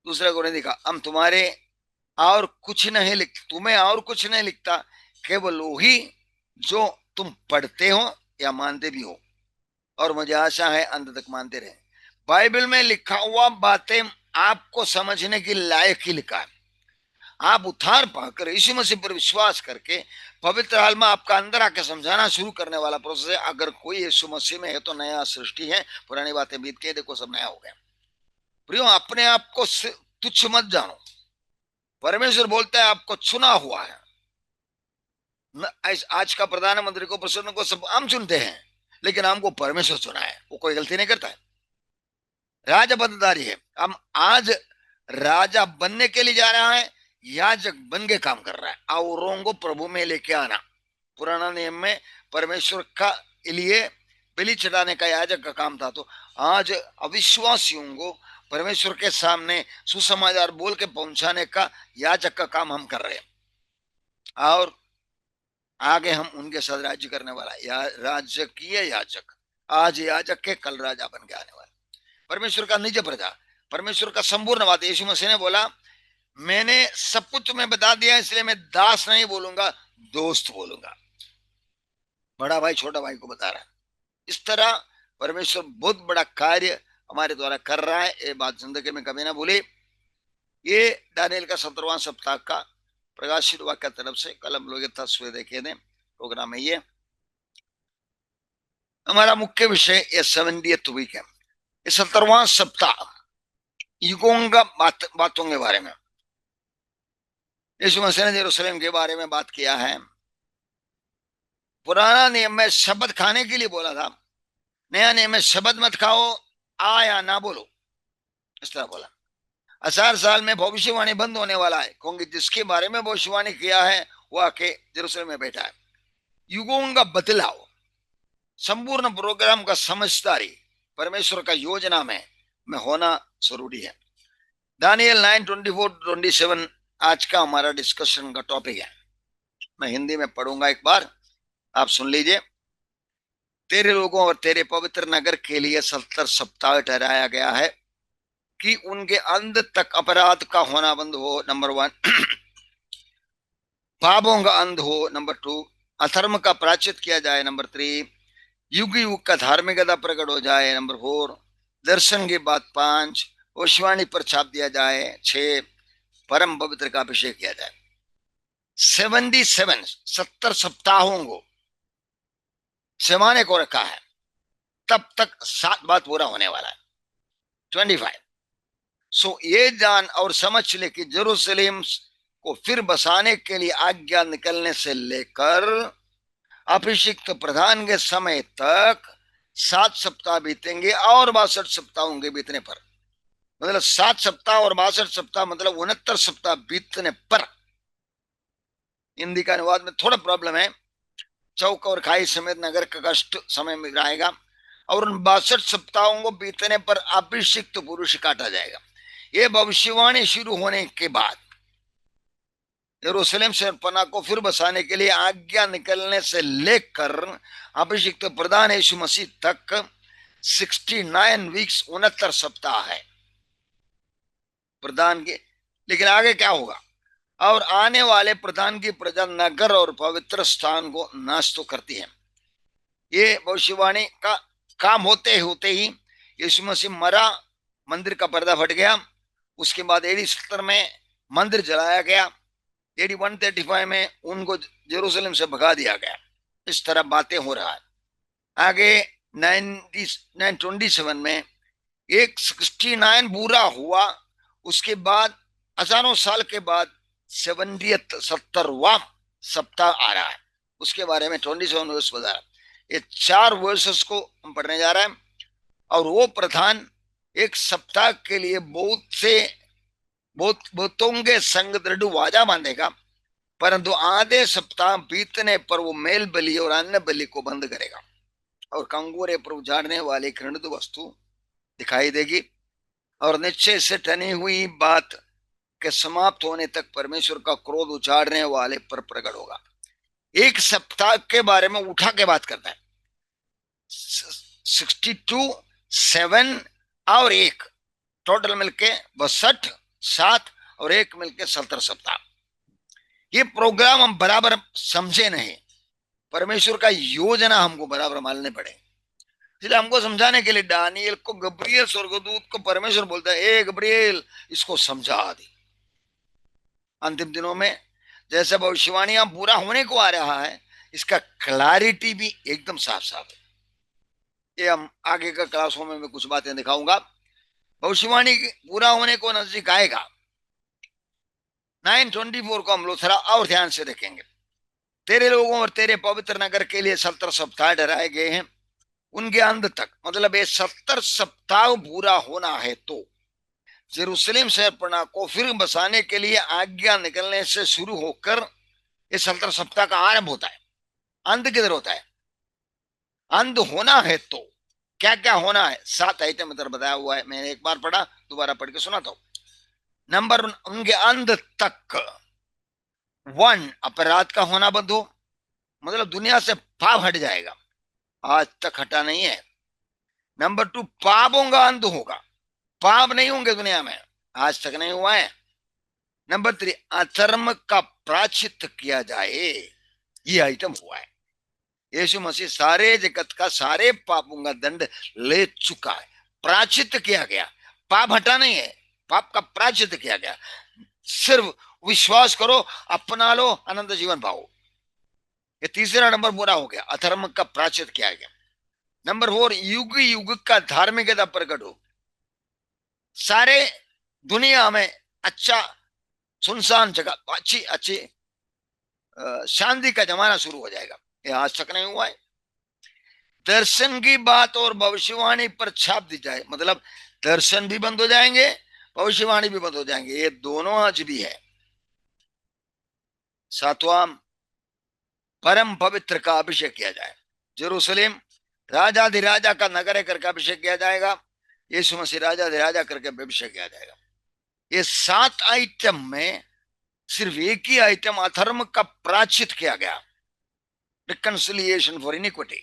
दूसरा कोरिन्थियों का, हम तुम्हारे और कुछ नहीं लिख, तुम्हें और कुछ नहीं लिखता, केवल वही जो तुम पढ़ते हो या मानते भी हो, और मुझे आशा है अंत तक मानते रहे। बाइबल में लिखा हुआ बातें आपको समझने की लायक ही लिखा है। आप उद्धार पाकर यीशु मसीह पर विश्वास करके पवित्र हाल में आपका अंदर आके समझाना शुरू करने वाला प्रोसेस है। अगर कोई यीशु मसीह में है तो नया सृष्टि है, पुरानी बातें बीत के देखो सब नया हो गया। प्रियो, अपने आप को तुच्छ मत जानो। परमेश्वर बोलता है आपको चुना हुआ है। आज का प्रधानमंत्री को, प्रसिद्ध को सब हम चुनते हैं, लेकिन हमको परमेश्वर चुना है, वो कोई गलती नहीं करता है। राजा पदधारी है, हम आज राजा बनने के लिए जा रहा है, याजक बन के काम कर रहा है, औरों को प्रभु में लेके आना। पुराना नियम में परमेश्वर का लिए बलि चढ़ाने का याजक का काम था, तो आज अविश्वासियों को परमेश्वर के सामने सुसमाचार बोल के पहुंचाने का याजक का काम हम कर रहे हैं। और आगे हम उनके साथ राज्य करने वाला राजकीय याजक, आज याजक के कल राजा बन के आने वाला, परमेश्वर का निज प्रजा, परमेश्वर का संपूर्ण बात। यीशु मसीह ने बोला, मैंने सब कुछ तुम्हें बता दिया, इसलिए मैं दास नहीं बोलूंगा, दोस्त बोलूंगा। बड़ा भाई छोटा भाई को बता रहा है। इस तरह परमेश्वर बहुत बड़ा कार्य हमारे द्वारा कर रहा है, ये बात जिंदगी में कभी ना भूले। ये दानियल का 17वां सप्ताह का प्रकाशित वाक्य तरफ से कल हम लोग तस्वीर देखे थे प्रोग्राम में। ये हमारा मुख्य विषय ये 70th वीक है, ये 17वां सप्ताह युगों का बातों के बारे में। यीशु मसीह ने यरूशलेम के बारे में बात किया है। पुराना नियम में शब्द खाने के लिए बोला था, नया नियम में शब्द मत खाओ, आ या ना बोलो, इस तरह बोला। 1000 साल में भविष्यवाणी बंद होने वाला है, क्योंकि जिसके बारे में भविष्यवाणी किया है वो आके यरूशलेम में बैठा है। युगों का बदलाव, संपूर्ण प्रोग्राम का समझदारी परमेश्वर का योजना में होना जरूरी है। दानियल 9:24-27 आज का हमारा डिस्कशन का टॉपिक है। मैं हिंदी में पढ़ूंगा, एक बार आप सुन लीजिए। तेरे लोगों और तेरे पवित्र नगर के लिए 70 सप्ताह ठहराया गया है कि उनके अंत तक अपराध का होना बंद हो, नंबर 1। पापों का अंत हो, नंबर 2। अधर्म का प्रायश्चित किया जाए, नंबर 3। युग युग का धार्मिकता प्रकट हो जाए, नंबर 4। दर्शन के बाद 5। ओशवाणी पर छाप दिया जाए, 6। परम पवित्र का अभिषेक किया जाए। 70 सप्ताहों को सेवाने को रखा है, तब तक 7 बात पूरा होने वाला है, 25। सो ये जान और समझ ले कि जेरूसलेम को फिर बसाने के लिए आज्ञा निकलने से लेकर अभिषिक्त प्रधान के समय तक 7 सप्ताह बीतेंगे, और 62 सप्ताहों के बीतने पर, मतलब 7 सप्ताह और 62 सप्ताह, मतलब 69 सप्ताह बीतने पर। हिंदी का अनुवाद में थोड़ा प्रॉब्लम है। चौक और खाई समेत नगर का कष्ट समय में रहेगा, और उन 62 सप्ताहों को बीतने पर अभिषिक्त पुरुष काटा जाएगा। ये भविष्यवाणी शुरू होने के बाद यरूशलेम से पना को फिर बसाने के लिए आज्ञा निकलने से लेकर अभिषिक्त प्रधान यीशु मसीह तक 69 वीक्स, 69 सप्ताह है प्रधान के। लेकिन आगे क्या होगा? और आने वाले प्रधान की प्रजा नगर और पवित्र स्थान को नाश तो करती है। ये भविष्यवाणी का काम होते होते ही यीशु मसीह मरा, मंदिर का पर्दा फट गया। उसके बाद एडी 70 में मंदिर जलाया गया। एडी 135 में उनको जेरूसलम से भगा दिया गया। इस तरह बातें हो रहा है। आगे 927 में एक 69 पूरा हुआ। उसके बाद हजारों साल के बाद 70वां सप्ताह आ रहा है। उसके बारे में 27 वर्ष बता रहा है। ये 4 वर्सेस को हम पढ़ने जा रहे हैं। और वो प्रधान एक सप्ताह के लिए बहुतों के संग दृढ़ वाजा बांधेगा, परंतु आधे सप्ताह बीतने पर वो मेल बलि और अन्य बलि को बंद करेगा, और कंगोरे पर उजाड़ने वाली घृणित वस्तु दिखाई देगी, और निश्चय से ठनी हुई बात के समाप्त होने तक परमेश्वर का क्रोध उजाड़ने वाले पर प्रकट होगा। एक सप्ताह के बारे में उठा के बात करता है। 62, 7 और 1 टोटल मिलके 62, 7 और 1 मिलके 70 सप्ताह। ये प्रोग्राम हम बराबर समझे नहीं। परमेश्वर का योजना हमको बराबर मानने पड़े। इसलिए हमको समझाने के लिए दानियल को गब्रियल स्वर्गदूत को परमेश्वर बोलता है, ए गब्रियल, इसको समझा दे। अंतिम दिनों में जैसे भविष्यवाणियां पूरा होने को आ रहा है, इसका क्लैरिटी भी एकदम साफ साफ है। ये हम आगे का क्लासों में मैं कुछ बातें दिखाऊंगा। भविष्यवाणी पूरा होने को नजदीक आएगा। 924 को हम लोग थोड़ा और ध्यान से देखेंगे। तेरे लोगों और तेरे पवित्र नगर के लिए 70 सप्ताह ठहराए गए हैं, उनके अंत तक, मतलब ये 70 सप्ताह पूरा होना है तो जेरूसलेम शहरपना को फिर बसाने के लिए आज्ञा निकलने से शुरू होकर ये 70 सप्ताह का आरंभ होता है। अंत किधर होता है? अंत होना है तो क्या क्या होना है? 7 आइटम इधर बताया हुआ है। मैंने एक बार पढ़ा, दोबारा पढ़ के सुनाता हूं। नंबर 1, उनके अंत तक 1 अपराध का होना बंद हो, मतलब दुनिया से पाप हट जाएगा, आज तक हटा नहीं है। नंबर 2, पापों का अंत होगा, पाप नहीं होंगे दुनिया में, आज तक नहीं हुआ है। नंबर 3, अधर्म का प्रायश्चित किया जाए, ये आइटम हुआ है। यीशु मसीह सारे जगत का सारे पापों का दंड ले चुका है, प्रायश्चित किया गया। पाप हटा नहीं है, पाप का प्रायश्चित किया गया। सिर्फ विश्वास करो, अपना लो, अनंत जीवन पाओ। ये तीसरा नंबर पूरा हो गया, अधर्म का प्रायश्चित किया गया। नंबर 4, युग युग का धार्मिकता प्रकट हो। सारे दुनिया में अच्छा सुनसान जगह, अच्छी अच्छी शांति का जमाना शुरू हो जाएगा। ये आज तक नहीं हुआ है। दर्शन की बात और भविष्यवाणी पर छाप दी जाए, मतलब दर्शन भी बंद हो जाएंगे, भविष्यवाणी भी बंद हो जाएंगे, ये दोनों आज भी है। 7वां, परम पवित्र का अभिषेक किया जाए। जेरूसलेम राजाधिराजा का नगर करके अभिषेक किया जाएगा। यीशु मसीह राजाधिराजा करके अभिषेक किया जाएगा। ये 7 आइटम में सिर्फ एक ही आइटम अधर्म का प्रायश्चित किया गया, रिकंसिलिएशन फॉर इनिक्विटी,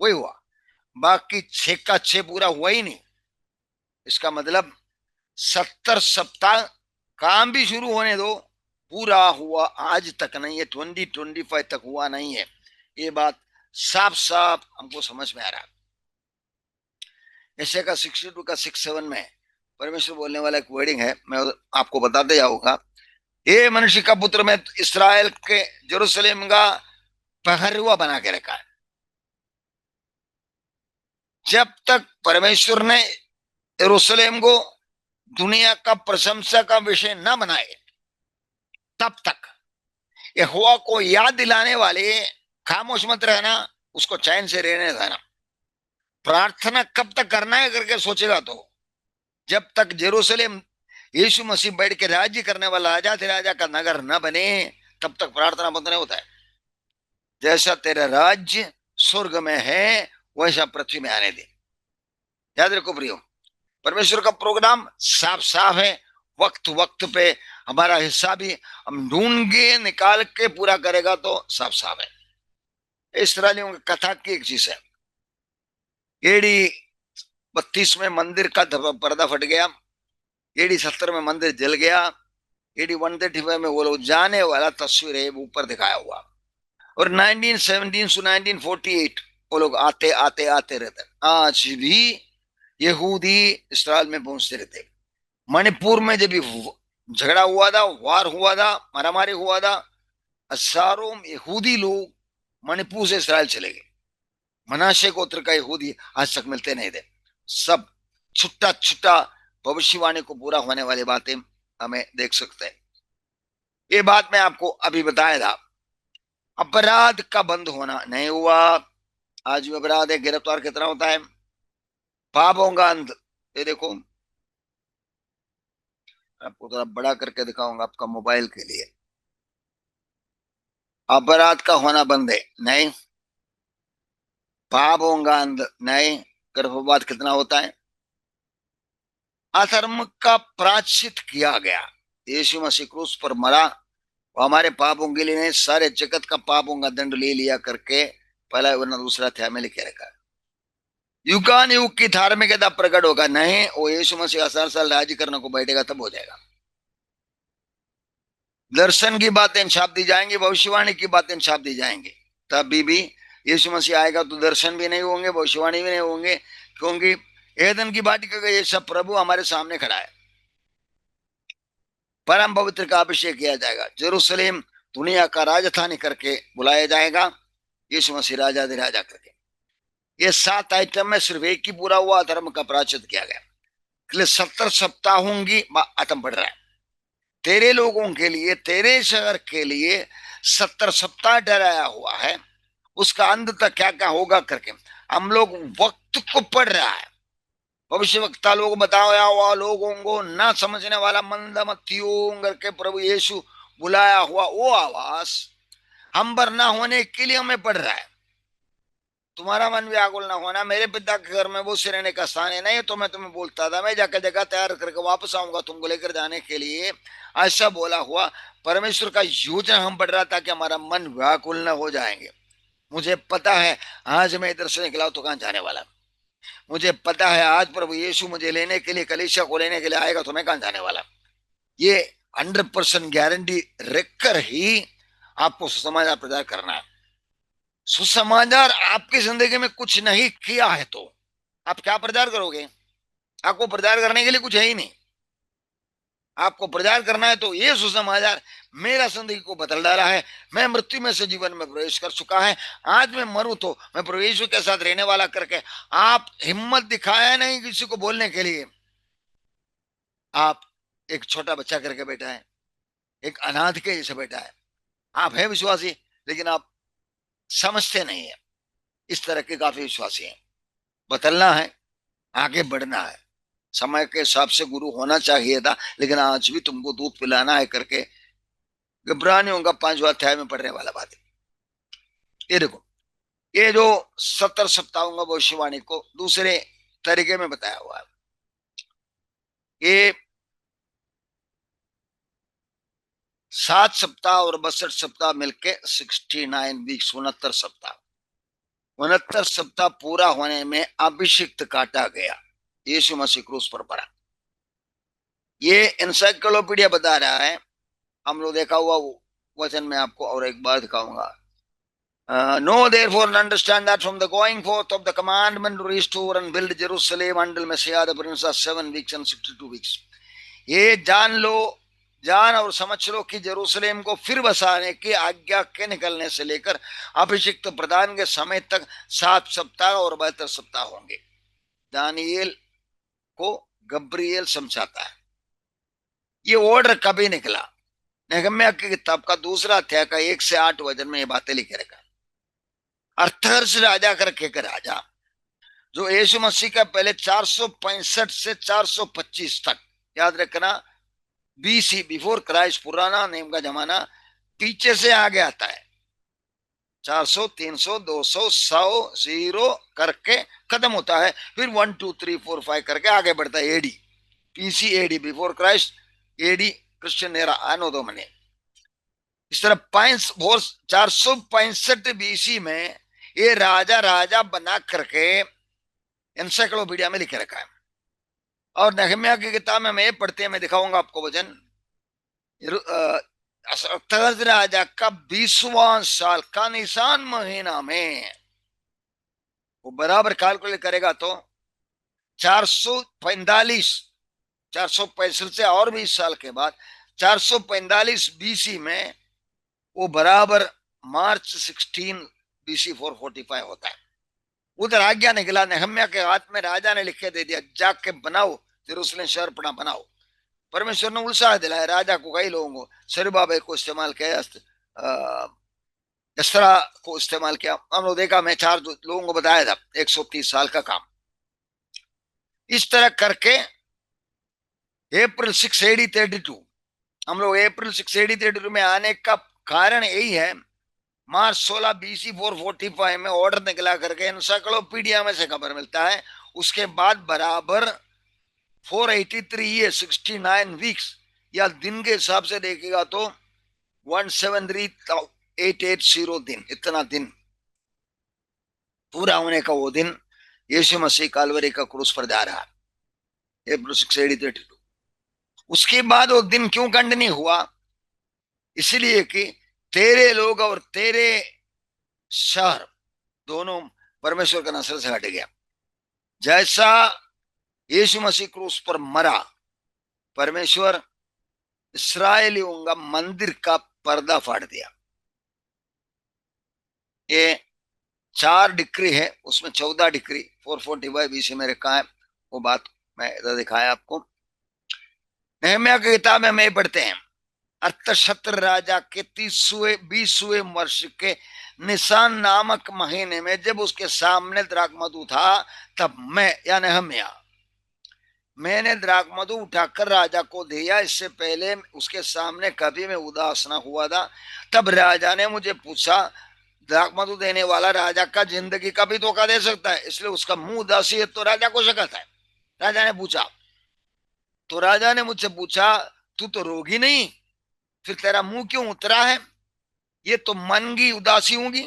वही हुआ, बाकी 6 का 6 पूरा हुआ ही नहीं। इसका मतलब 70 सप्ताह काम भी शुरू होने दो, पूरा हुआ आज तक नहीं है, 2025 तक हुआ नहीं है। ये बात साफ साफ हमको समझ में आ रहा है। ऐसे का 62 का 67 में परमेश्वर बोलने वाला एक वर्डिंग है, मैं आपको बताते जाऊंगा। ये मनुष्य का पुत्र में इसराइल के जेरूशलेम का पहरुआ बना के रखा है। जब तक परमेश्वर ने यरूशलेम को दुनिया का प्रशंसा का विषय न बनाए, तब तक यहोवा को याद दिलाने वाले खामोश मत रहना, उसको चैन से रहने देना। प्रार्थना कब तक करना है करके सोचेगा तो, जब तक जेरूशलेम यीशु मसीह बैठ के राज्य करने वाला राजा थे राजा का नगर न बने, तब तक प्रार्थना बंद नहीं होता है। जैसा तेरा राज्य स्वर्ग में है वैसा पृथ्वी में आने दे। याद रखो प्रियो, परमेश्वर का प्रोग्राम साफ साफ है। वक्त वक्त पे हमारा हिस्सा भी हम ढूंढ के निकाल के पूरा करेगा तो साफ साफ है। इसराइलियों की कथा की एक चीज है, एडी 32 में मंदिर का पर्दा फट गया, एडी 70 में मंदिर जल गया, एडी 135 में वो लोग जाने वाला तस्वीर है ऊपर दिखाया हुआ, और 1917 से 1948 वो लोग आते आते आते रहते। आज भी यहूदी इसराइल में पहुंचते रहते। मणिपुर में जब झगड़ा हुआ था, वार हुआ था, मारामारी हुआ था, हजारों यहूदी लोग मणिपुर से इसराइल चले गए। मनाशे गोत्र का यहूदी आज तक मिलते नहीं थे। सब छुट्टा छुट्टा भविष्यवाणी को पूरा होने वाली बातें हमें देख सकते हैं। ये बात मैं आपको अभी बताया था। अपराध का बंद होना नहीं हुआ। आज भी अपराध है, गिरफ्तार कितना होता है, पापों का अंत। ये देखो, आपको थोड़ा बड़ा करके दिखाऊंगा आपका मोबाइल के लिए। अपराध का होना बंद है नहीं, पापों का अंत नहीं। गर्भपात कितना होता है, अधर्म का प्रायश्चित किया गया। यीशु मसीह क्रूस पर मरा, वो हमारे पापों के लिए नहीं, सारे जगत का पापों का दंड ले लिया करके पहला वरना दूसरा अध्याय में लिखे रखा है। युगान युग की धार्मिकता प्रकट होगा नहीं, वो यीशु मसीह 1000 साल राज्य करने को बैठेगा तब हो जाएगा। दर्शन की बातें छाप दी जाएंगी, भविष्यवाणी की बातें छाप दी जाएंगी। तभी भी यीशु मसीह आएगा तो दर्शन भी नहीं होंगे, भविष्यवाणी भी नहीं होंगे, क्योंकि एदन की वाटिका का ये सब प्रभु हमारे सामने खड़ा है। परम पवित्र का अभिषेक किया जाएगा, जेरूशलेम दुनिया का राजधानी करके बुलाया जाएगा, यीशु मसीह राजा दे राजा करके। ये 7 आइटम में सिर्फ एक ही पूरा हुआ, धर्म का प्रायश्चित किया गया। इसलिए 70 सप्ताहों की आत्म बढ़ रहा है तेरे लोगों के लिए, तेरे शहर के लिए 70 सप्ताह डराया हुआ है। उसका अंत तक क्या क्या होगा करके हम लोग वक्त को पढ़ रहा है। भविष्य वक्ता लोग बताया हुआ लोगों को ना समझने वाला मंदमतियों करके प्रभु यीशु बुलाया हुआ वो आवाज हम पर ना होने के लिए हमें पढ़ रहा है। तुम्हारा मन व्याकुल ना होना, मेरे पिता के घर में वो रहने का स्थान है नहीं, तो मैं तुम्हें बोलता था मैं जाकर जगह तैयार करके वापस आऊंगा तुमको लेकर जाने के लिए। ऐसा बोला हुआ परमेश्वर का योजना हम पढ़ रहा था कि हमारा मन व्याकुल न हो जाएंगे। मुझे पता है आज मैं इधर से निकला तो कहां जाने वाला, मुझे पता है आज प्रभु यीशु मुझे लेने के लिए, कलीसिया को लेने के लिए आएगा तो मैं कहां जाने वाला। ये 100% गारंटी रखकर ही आपको सुसमाचार प्रचार करना है। सुसमाचार आपकी जिंदगी में कुछ नहीं किया है तो आप क्या प्रचार करोगे। आपको प्रचार करने के लिए कुछ है ही नहीं। आपको प्रचार करना है तो ये सुसमाचार मेरा जिंदगी को बदल डाला है, मैं मृत्यु में से जीवन में प्रवेश कर चुका है, आज मैं मरूं तो मैं प्रभु यीशु के साथ रहने वाला करके आप हिम्मत दिखाया नहीं किसी को बोलने के लिए। आप एक छोटा बच्चा करके बैठा है, एक अनाथ के जैसे बैठा है। आप है विश्वासी लेकिन आप समझते नहीं है। इस तरह के काफी विश्वासी हैं। बदलना है, आगे बढ़ना है, समय के हिसाब से गुरु होना चाहिए था, लेकिन आज भी तुमको दूध पिलाना है करके इब्रानियों का 5वां अध्याय में पढ़ने वाला बात है। ये देखो, ये जो 70 सप्ताहों का भविष्यवाणी को दूसरे तरीके में बताया हुआ है। ये 7 सप्ताह और 62 सप्ताह मिलके 69 वीक 69 सप्ताह 69 सप्ताह पूरा होने में अभिषिक्त काटा गया, यीशु मसीह क्रूस पर पड़ा। ये एनसाइक्लोपीडिया बता रहा है, हम लोग देखा हुआ वचन में आपको और एक बार दिखाऊंगा। Know therefore and understand that from the going forth of the commandment to restore and build Jerusalem until Messiah the Prince of 7 weeks and 62 weeks. ये जान लो, जान और समझ लो कि जेरूसलेम को फिर बसाने की आज्ञा के निकलने से लेकर अभिषिक्त प्रदान के समय तक 7 सप्ताह और 72 सप्ताह होंगे। दानियेल को गब्रिएल समझाता है। ये ऑर्डर कभी निकला? नहम्याह की किताब का दूसरा अध्याय का 1 से 8 वचन में ये बातें लिखे रखा। अर्थर्स राजा करके का राजा जो यीशु मसीह का पहले 465 से 425 तक, याद रखना, बीसी बिफोर क्राइस्ट, पुराना नेम का जमाना, पीछे से आगे आता है। 400, 300, 200, 100, 0 करके खत्म होता है, फिर 1 2 3 4 5 करके आगे बढ़ता है। AD, BC AD, before Christ, AD Christian era, आनो दो मने। इस तरह 465 बीसी में ये राजा राजा बना करके एनसाइक्लोपीडिया में लिखे रखा है। और नहम्याह की किताब में मैं पढ़ते हैं, मैं दिखाऊंगा आपको वचन। राजा का 20वां साल का निशान महीना में वो बराबर कैलकुलेट करेगा तो 445, 465 से और 20 साल के बाद 445 बीसी में वो बराबर मार्च 16 बीसी 445 होता है। उधर आज्ञा निकला, नहम्याह के हाथ में राजा ने लिखे दे दिया, जाके बनाओ जेरूसलेम शहर पना बनाओ। परमेश्वर ने उत्साह दिलाया राजा को, कई लोगों को, सरुबाबेल को इस्तेमाल किया, एस्रा को इस्तेमाल किया। हम लोग देखा, मैं 4 लोगों को बताया था, 130 साल का काम। इस तरह करके अप्रैल 6 AD 32, हम लोग अप्रैल 6 AD 32 में आने का कारण यही है। मार्च 16 BC 445 में ऑर्डर निकला करके एनसाइक्लोपीडिया में से खबर मिलता है। उसके बाद बराबर 483 ये 69 वीक्स, या दिन के हिसाब से देखेगा तो 173,880 दिन, इतना दिन पूरा होने का वो दिन यीशु मसीह कालवरी का क्रूस पर जा रहा है, अप्रैल 6 AD 32। उसके बाद वो दिन क्यों कंटिन्यू हुआ? इसलिए कि तेरे लोग और तेरे शहर दोनों परमेश्वर का नस्ल से हट गया। जैसा यीशु मसीह क्रूस पर मरा, परमेश्वर इस्राएलियों का मंदिर का पर्दा फाड़ दिया। ये 4 डिक्री है, उसमें 14 डिक्री 445 BC में रखा है। वो बात मैं इधर दिखाया आपको। नहम्याह की किताब में मैं पढ़ते हैं, अर्थशस्त्र राजा के 20वें वर्ष के निशान नामक महीने में जब उसके सामने द्राक्षमधु था, तब मैं, या नहम्याह, मैंने द्राक्षमधु उठाकर राजा को दिया। इससे पहले उसके सामने कभी मैं उदास न हुआ था। तब राजा ने मुझे पूछा, द्राक्षमधु देने वाला राजा का जिंदगी कभी धोखा दे सकता है? इसलिए उसका मुंह उदासी है तो राजा को शकत है। राजा ने पूछा, तो राजा ने मुझसे पूछा, तू तो रोगी नहीं, फिर तेरा मुंह क्यों उतरा है? ये तो मन की उदासी होगी।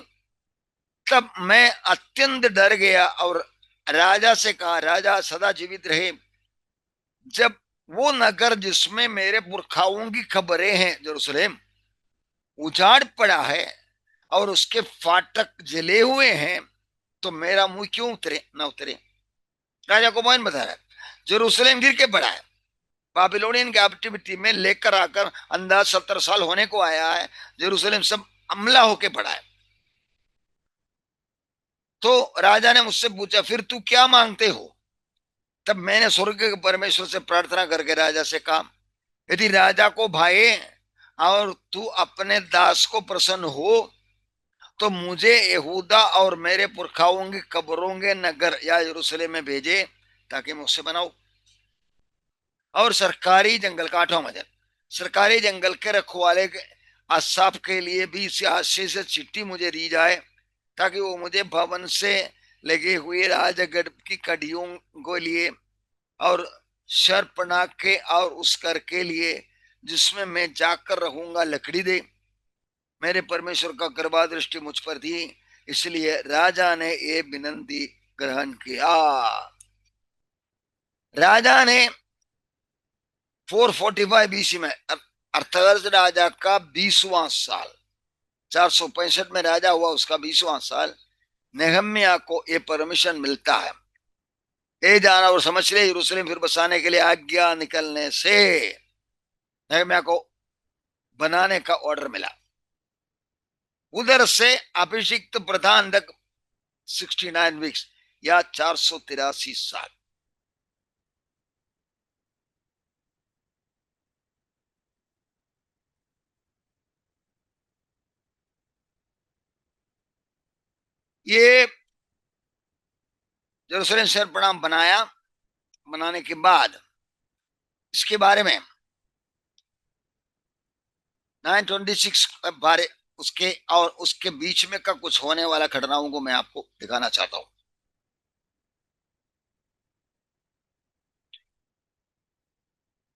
तब मैं अत्यंत डर गया और राजा से कहा, राजा सदा जीवित रहे, जब वो नगर जिसमें मेरे पुरखाओं की खबरें हैं, जेरूसलेम, उजाड़ पड़ा है और उसके फाटक जले हुए हैं, तो मेरा मुंह क्यों उतरे ना उतरे? राजा को मोहन बता रहा है, जेरूसलेम गिर के पड़ा है, बाबिलोनियन कैप्टिविटी में लेकर आकर अंदाज 70 साल होने को आया है, जेरूसलेम सब हमला होके पड़ा है। तो राजा ने मुझसे पूछा, फिर तू क्या मांगते हो? तब मैंने स्वर्ग के परमेश्वर से प्रार्थना करके राजा से कहा, यदि राजा को भाए और तू अपने दास को प्रसन्न हो तो मुझे यहूदा और मेरे पुरखाओं की कब्रों के नगर या यरूशलेम में भेजे, ताकि मैं उससे बनाऊं। और सरकारी जंगल का 8वां वचन, सरकारी जंगल के रखवाले के असाफ के लिए भी इस आशय से चिट्ठी मुझे दी जाए, ताकि वो मुझे भवन से लगे हुए राजगढ़ की कड़ियों को लिए और शर्पनाक के और उस कर के लिए जिसमें मैं जाकर रहूंगा लकड़ी दे। मेरे परमेश्वर का कृपा दृष्टि मुझ पर थी इसलिए राजा ने ये विनंती ग्रहण किया। राजा ने 445 बीसी में, अर्थवर्ष राजा का 20वां साल, 465 में राजा हुआ, उसका 20वां साल, नेहम्याह को ये परमिशन मिलता है, ये जाना और समझ ले यरूशलेम फिर बसाने के लिए आज्ञा निकलने से नेहम्याह को बनाने का ऑर्डर मिला। उधर से अभिषिक्त प्रधान तक 69 वीक्स या 483 साल। ये यरूशलेम शहर प्रणाम बनाया, बनाने के बाद इसके बारे में 926 बारे उसके और उसके बीच में का कुछ होने वाला घटनाओं को मैं आपको दिखाना चाहता हूं।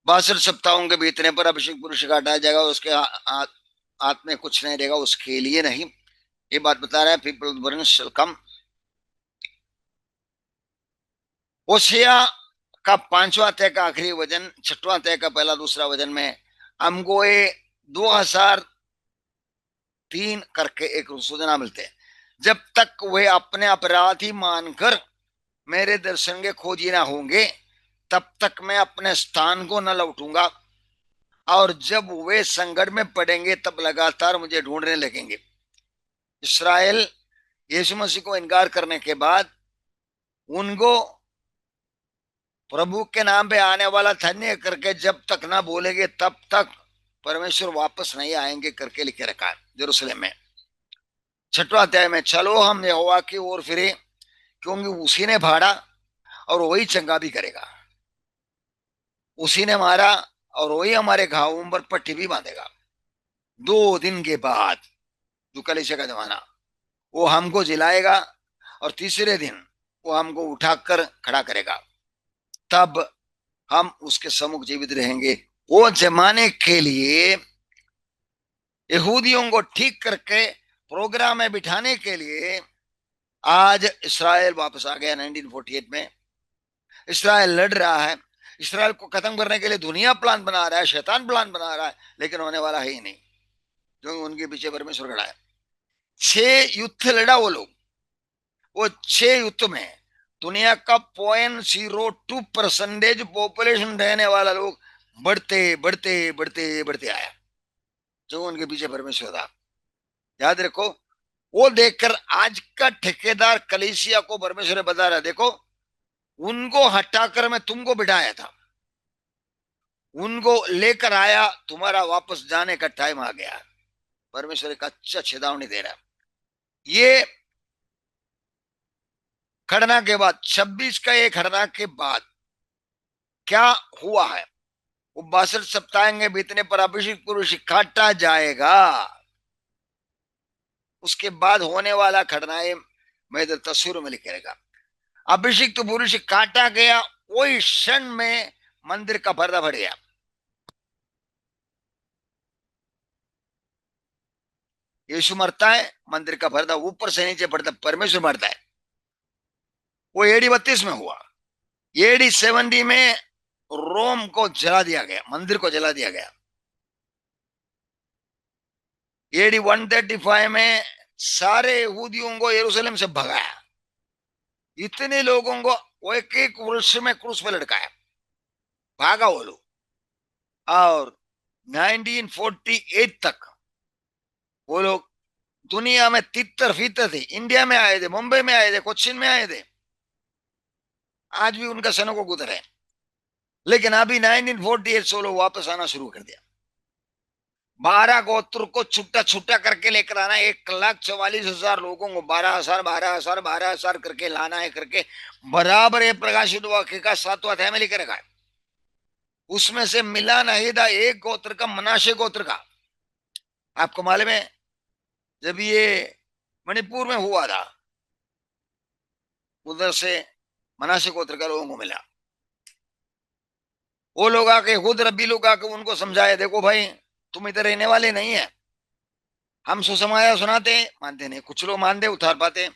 62 सप्ताहों के बीतने पर अभिषेक पुरुष का हटाया जाएगा, उसके हाथ में कुछ नहीं रहेगा, उसके लिए नहीं, ये बात बता रहा है। पीपल शल कम। ओसिया का 5वां अध्याय का आखिरी वजन, 6वां अध्याय का पहला दूसरा वजन में हमको ये 2003 करके एक सूचना मिलते हैं। जब तक वे अपने अपराधी मानकर मेरे दर्शन के खोजी ना होंगे तब तक मैं अपने स्थान को न लौटूंगा, और जब वे संकट में पड़ेंगे तब लगातार मुझे ढूंढने लगेंगे। इसराइल यीशु मसीह को इनकार करने के बाद उनको प्रभु के नाम पे आने वाला धन्य करके जब तक ना बोलेंगे तब तक परमेश्वर वापस नहीं आएंगे करके लिखे रखा है यरूशलेम में। 6वां अध्याय में, चलो हम यहोवा की ओर फिरे क्योंकि उसी ने भाड़ा और वही चंगा भी करेगा, उसी ने मारा और वही हमारे घावों पर पट्टी भी बांधेगा। 2 दिन के बाद, जो कलीसिया का जमाना, वो हमको जिलाएगा और तीसरे दिन वो हमको उठाकर खड़ा करेगा, तब हम उसके सम्मुख जीवित रहेंगे। वो जमाने के लिए यहूदियों को ठीक करके प्रोग्राम में बिठाने के लिए आज इसराइल वापस आ गया। 1948 में इसराइल लड़ रहा है, इसराइल को खत्म करने के लिए दुनिया प्लान बना रहा है, शैतान प्लान बना रहा है, लेकिन होने वाला है ही नहीं, क्योंकि उनके पीछे परमेश्वर खड़ा है। 6 युद्ध लड़ा वो लोग, वो 6 युद्ध में दुनिया का 0.02% पॉपुलेशन रहने वाला लोग बढ़ते बढ़ते बढ़ते बढ़ते आया, जो उनके पीछे परमेश्वर था। याद रखो, वो देखकर आज का ठेकेदार कलीसिया को परमेश्वर बता रहा, देखो उनको हटाकर मैं तुमको बिठाया था, उनको लेकर आया, तुम्हारा वापस जाने का टाइम आ गया। परमेश्वर एक अच्छा चेतावनी दे रहा है। ये घटना के बाद 26 का एक घटना के बाद क्या हुआ है, वो 62 सप्ताह के बीतने पर अभिषेक पुरुष काटा जाएगा। उसके बाद होने वाला घटनाएं मैं इधर तस्वीरों में लिखेगा। अभिषेक तो पुरुष काटा गया, वही क्षण में मंदिर का पर्दा फट गया। यीशु मरता है, मंदिर का पर्दा ऊपर से नीचे पड़ता, परमेश्वर मरता है। वो एडी 32 में हुआ। एडी 70 में रोम को जला दिया गया, मंदिर को जला दिया गया। एडी 135 में सारे यहूदियों को यरूशलेम से भगाया, इतने लोगों को वो एक एक वृक्ष में क्रूस पे लटकाया, भागा वो लोग। और 1948 तक वो लोग दुनिया में तितर फीतर थे, इंडिया में आए थे, मुंबई में आए थे, कोच्चिन में आए थे, आज भी उनका सनों को गुजर है। लेकिन अभी 1948 से लोग वापस आना शुरू कर दिया। 12 गोत्र को छुट्टा छुट्टा करके लेकर आना, 1,44,000 लोगों को 12,000 12,000 12,000 करके लाना है करके बराबर ये प्रकाशित वाक्य का 7वां अध्याय में लिख रखा है। उसमें से मिला नहीं था एक गोत्र का, मनाशे गोत्र का। आपको मालूम है जब ये मणिपुर में हुआ था, उधर से मनाशे गोत्र का लोगों को मिला। वो लोग आके खुद रब्बी लोग आके उनको समझाए, देखो भाई तुम इधर रहने वाले नहीं है, हम सुसमाचार सुनाते हैं, मानते नहीं, कुछ लोग मानते उतार पाते हैं,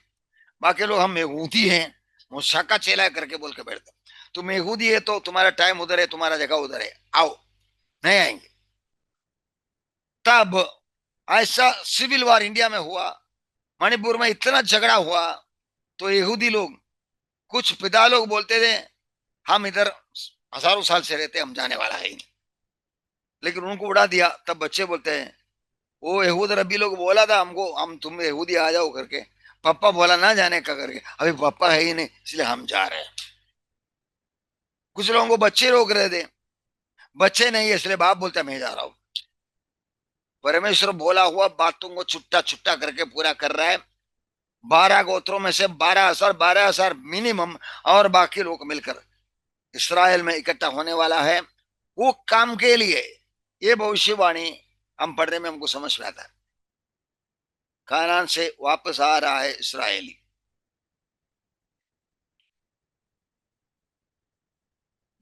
बाकी लोग हम यहूदी हैं, मूसा का चेला है करके बोल के बैठते। तुम यहूदी है तो तुम्हारा टाइम उधर है, तुम्हारा जगह उधर है, आओ, नहीं आएंगे। तब ऐसा सिविल वार इंडिया में हुआ, मणिपुर में इतना झगड़ा हुआ, तो यहूदी लोग, कुछ पिता लोग बोलते थे हम इधर हजारों साल से रहते, हम जाने वाला है ही नहीं, लेकिन उनको उड़ा दिया। तब बच्चे बोलते हैं वो यहूद रब्बी लोग बोला था हमको, हम तुम यहूदी आ जाओ करके, पापा बोला ना जाने का करके, अभी पापा है ही नहीं इसलिए हम जा रहे हैं। कुछ लोगों को बच्चे रोक रहे थे, बच्चे नहीं है इसलिए बाप बोलता मैं जा रहा हूं। परमेश्वर बोला हुआ बातों को छुट्टा छुट्टा करके पूरा कर रहा है। 12 गोत्रों में से 12,000, 12,000 मिनिमम, और बाकी लोग मिलकर इसराइल में इकट्ठा होने वाला है वो काम के लिए। ये भविष्यवाणी हम पढ़ने में हमको समझ में आता है, कानान से वापस आ रहा है इसराइली।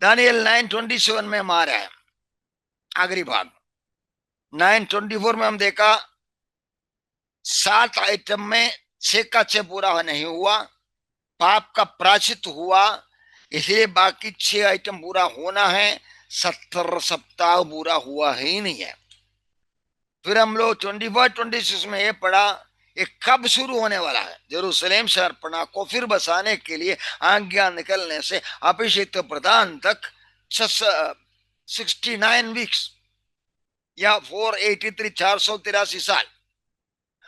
दानियल 9:27 में मारा है, आखिरी भाग। 9:24 में हम देखा 7 आइटम में 6 का 6 पूरा नहीं हुआ, पाप का प्रायश्चित हुआ, इसलिए बाकी 6 आइटम पूरा होना है। 70 सप्ताह पूरा हुआ ही नहीं है। फिर हम लोग 25-26 में ये पढ़ा, ये कब शुरू होने वाला है। जेरूसलेम शहरपना को फिर बसाने के लिए आज्ञा निकलने से अभिषिक्त प्रधान तक 69 वीक्स या 483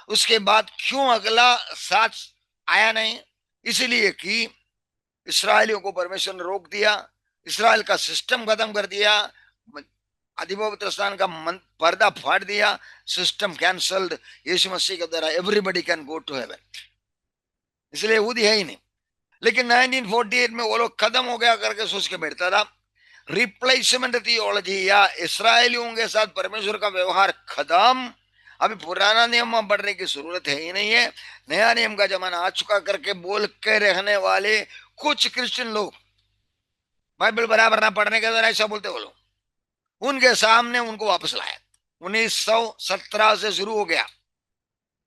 उसके बाद क्यों अगला 7 आया नहीं? इसलिए कि इसराइलियों को परमेश्वर ने रोक दिया, इसराइल का सिस्टम खत्म कर दिया, अधिपवित्र स्थान का पर्दा फाड़ दिया, सिस्टम कैंसल्ड। यीशु मसीह के द्वारा everybody can go to heaven, इसलिए यहूदी है ही नहीं। लेकिन 1948 में वो लोग खत्म हो गया करके सोच के बैठता था। रिप्लेसमेंट थियोलॉजी या इसराइलियों के साथ परमेश्वर का व्यवहार खत्म, अभी पुराना नियम पढ़ने की जरूरत है ही नहीं है, नया नियम का जमाना आ चुका करके बोल के रहने वाले कुछ क्रिश्चियन लोग, बाइबल बराबर ना पढ़ने के द्वारा ऐसा बोलते वो लोग, उनके सामने उनको वापस लाया। 1917 से शुरू हो गया,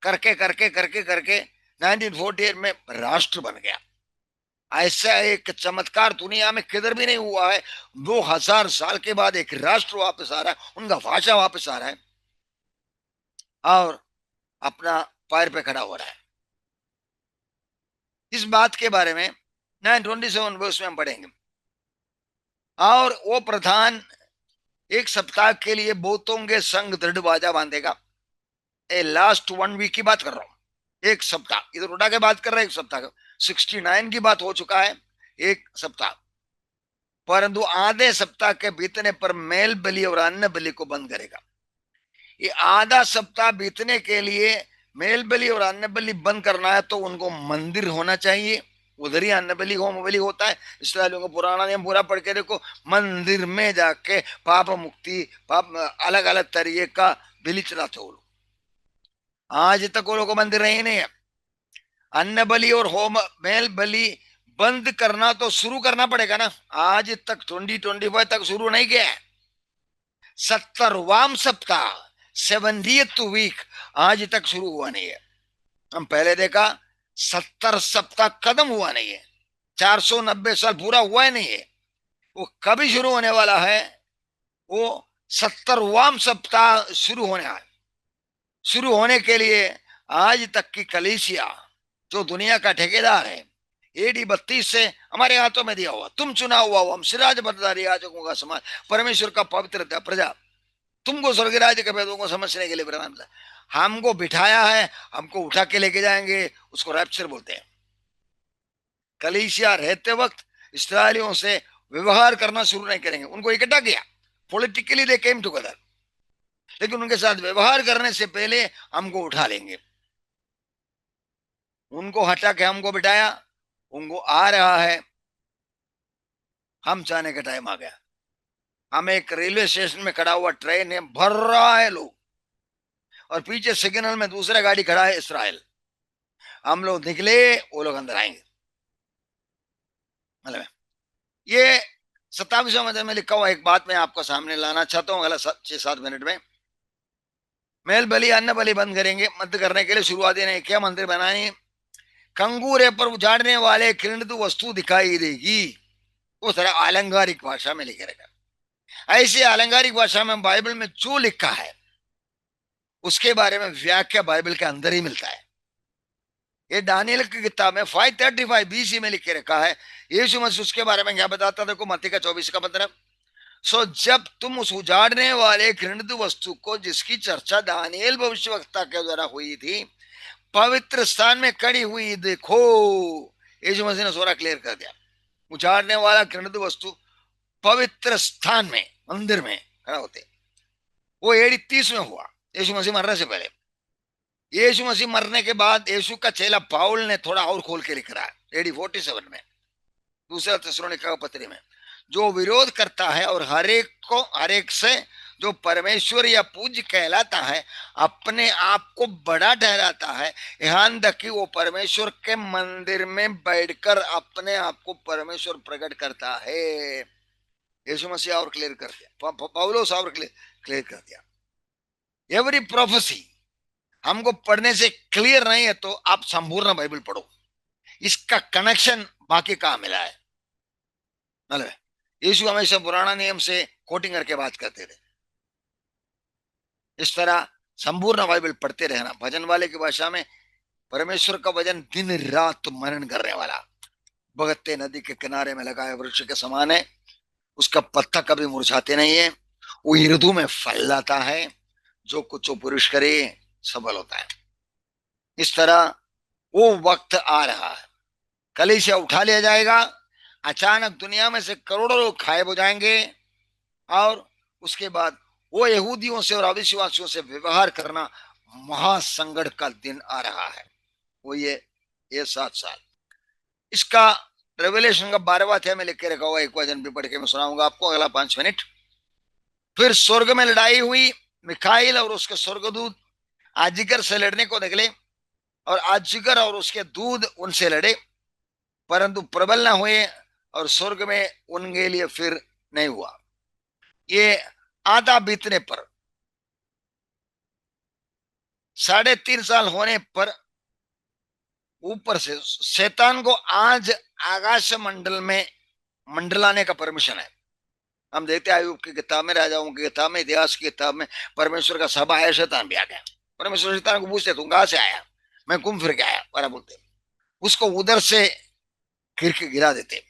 करके करके करके करके 1948 में राष्ट्र बन गया। ऐसा एक चमत्कार दुनिया में किधर भी नहीं हुआ है। 2000 साल के बाद एक राष्ट्र वापस आ रहा है, उनका भाषा वापस आ रहा है और अपना पैर पे खड़ा हो रहा है। इस बात के बारे में 9:27 वर्ष में हम पढ़ेंगे। और वो प्रधान 1 सप्ताह के लिए बहुतों के संग दृढ़ बाजा बांधेगा। लास्ट 1 वीक की बात कर रहा हूं, 1 सप्ताह इधर उठा के बात कर रहे हैं। 1 सप्ताह का 69 की बात हो चुका है, 1 सप्ताह। परंतु आधे सप्ताह के बीतने पर मेल बलि और अन्न बलि को बंद करेगा। ये आधा सप्ताह बीतने के लिए मेल बलि और अन्न बलि बंद करना है तो उनको मंदिर होना चाहिए, उधर ही अन्न बलि होम बलि होता है। इसराइलियों को पुराना नियम पूरा पढ़ के देखो, मंदिर में जाके पाप मुक्ति, पाप अलग अलग तरीके का बलि चलाते हो। आज तक वो लोग मंदिर ही नहीं है। अन्न बलि और होम मेल बलि बंद करना तो शुरू करना पड़ेगा ना। आज तक 2025 तक शुरू नहीं किया है। 70वां सप्ताह 70th वीक आज तक शुरू हुआ नहीं है। हम पहले देखा 70 सप्ताह कदम हुआ नहीं है, 490 साल पूरा हुआ ही नहीं है। वो कभी शुरू होने वाला है? वो 70वां सप्ताह शुरू होने है। शुरू होने के लिए आज तक की कलीसिया जो दुनिया का ठेकेदार है, AD 32 से हमारे हाथों में दिया हुआ, तुम चुना हुआ हो, हम सिराज बरदारी याजकों का समाज, परमेश्वर का पवित्र प्रजा, तुमको स्वर्ग राज्य के भेदों को समझने के लिए प्रदान किया, हमको बिठाया है, हमको उठा के लेके जाएंगे, उसको रैप्चर बोलते हैं। कलीसिया रहते वक्त इसराइलियों से व्यवहार करना शुरू नहीं करेंगे। उनको इकट्ठा किया, पॉलिटिकली दे केम टुगेदर, लेकिन उनके साथ व्यवहार करने से पहले हमको उठा लेंगे। उनको हटा के हमको बिठाया, उनको आ रहा है, हम जाने का टाइम आ गया। हम एक रेलवे स्टेशन में खड़ा हुआ ट्रेन है, भर रहा है लोग, और पीछे सिग्नल में दूसरा गाड़ी खड़ा है इसराइल। हम लोग निकले, वो लोग अंदर आएंगे। मतलब ये 27वें अध्याय में लिखा हुआ एक बात मैं आपको सामने लाना चाहता हूँ अगला 6-7 मिनट में। मेल बलि अन्न बलि बंद करेंगे, मत करने के लिए शुरुआती ने क्या मंदिर बनाए, कंगूरे पर उजाड़ने वाले घृणित वस्तु दिखाई देगी। वो सारा अलंकारिक भाषा में लिखे रहेगा। ऐसे अलंकारिक भाषा में बाइबल में जो लिखा है उसके बारे में व्याख्या बाइबल के अंदर ही मिलता है। ये दानियल की किताब में 535 BC में लिख के रखा है। यीशु मसीह उसके बारे में क्या बताता, देखो मत्ती का 24 का 15। सो जब तुम उस उजाड़ने वाले घृणित वस्तु को, जिसकी चर्चा दानियल भविष्यवक्ता के द्वारा हुई थी, पवित्र स्थान में खड़ी हुई देखो। यीशु मसीह ने सोरा क्लियर कर दिया, उजाड़ने वाला घृणित वस्तु पवित्र स्थान में, मंदिर में खड़ा होते। वो एडी 30 में हुआ, यीशु मसीह मरने से पहले। यीशु मसीह मरने के बाद यीशु का चेला पाउल ने थोड़ा और खोल के लिख रहा है एडी 47 में, दूसरा थिस्सलुनीका पत्री में, जो विरोध करता है और हर एक से जो परमेश्वर या पूज्य कहलाता है अपने आप को बड़ा ठहराता है, यहाँ तक कि वो परमेश्वर के मंदिर में बैठकर अपने आप को परमेश्वर प्रकट करता है। यीशु मसीह और क्लियर कर दिया, पौलुस और क्लियर कर दिया। एवरी प्रोफेसी हमको पढ़ने से क्लियर नहीं है तो आप संपूर्ण बाइबल पढ़ो, इसका कनेक्शन बाकी कहां मिला है। मतलब यीशु हमेशा पुराना नियम से कोटिंग करके बात करते थे। इस तरह संपूर्ण बाइबल पढ़ते रहना। भजन वाले की भाषा में, परमेश्वर का वचन दिन रात मनन करने वाला, बगते नदी के किनारे में लगाए वृक्ष के समान है, उसका पत्ता कभी मुरझाते नहीं है, वो ऋतु में फल लाता है, जो कुछ वो पुरुष करे सफल होता है। इस तरह वो वक्त आ रहा है, कलीसिया उठा लिया जाएगा, अचानक दुनिया में से करोड़ों लोग गायब हो जाएंगे, और उसके बाद वो यहूदियों से और अविश्वासियों से व्यवहार करना महासंकट का दिन आ रहा है। वो ये 7 साल, इसका रेवलेशन का 12वां अध्याय में लिख के रखा हुआ, एक वचन भी पढ़ के मैं सुनाऊंगा आपको अगला 5 मिनट। फिर स्वर्ग में लड़ाई हुई, मिखाइल और उसके स्वर्गदूत अजगर से लड़ने को निकले, और अजगर और उसके दूध उनसे लड़े, परंतु प्रबल न हुए, और स्वर्ग में उनके लिए फिर नहीं हुआ। ये आधा बीतने पर, 3.5 साल होने पर, ऊपर से शैतान को आज आकाश मंडल में मंडलाने का परमिशन है। हम देखते हैं आयुब की किताब में, राजाओं की किताब में, इतिहास की किताब में, परमेश्वर का सभा आया, शैतान भी आ गया। परमेश्वर शैतान को पूछते, तुम कहां से आया? मैं घूम फिर के आया, वाला बोलते। उसको उधर से गिर के गिरा देते।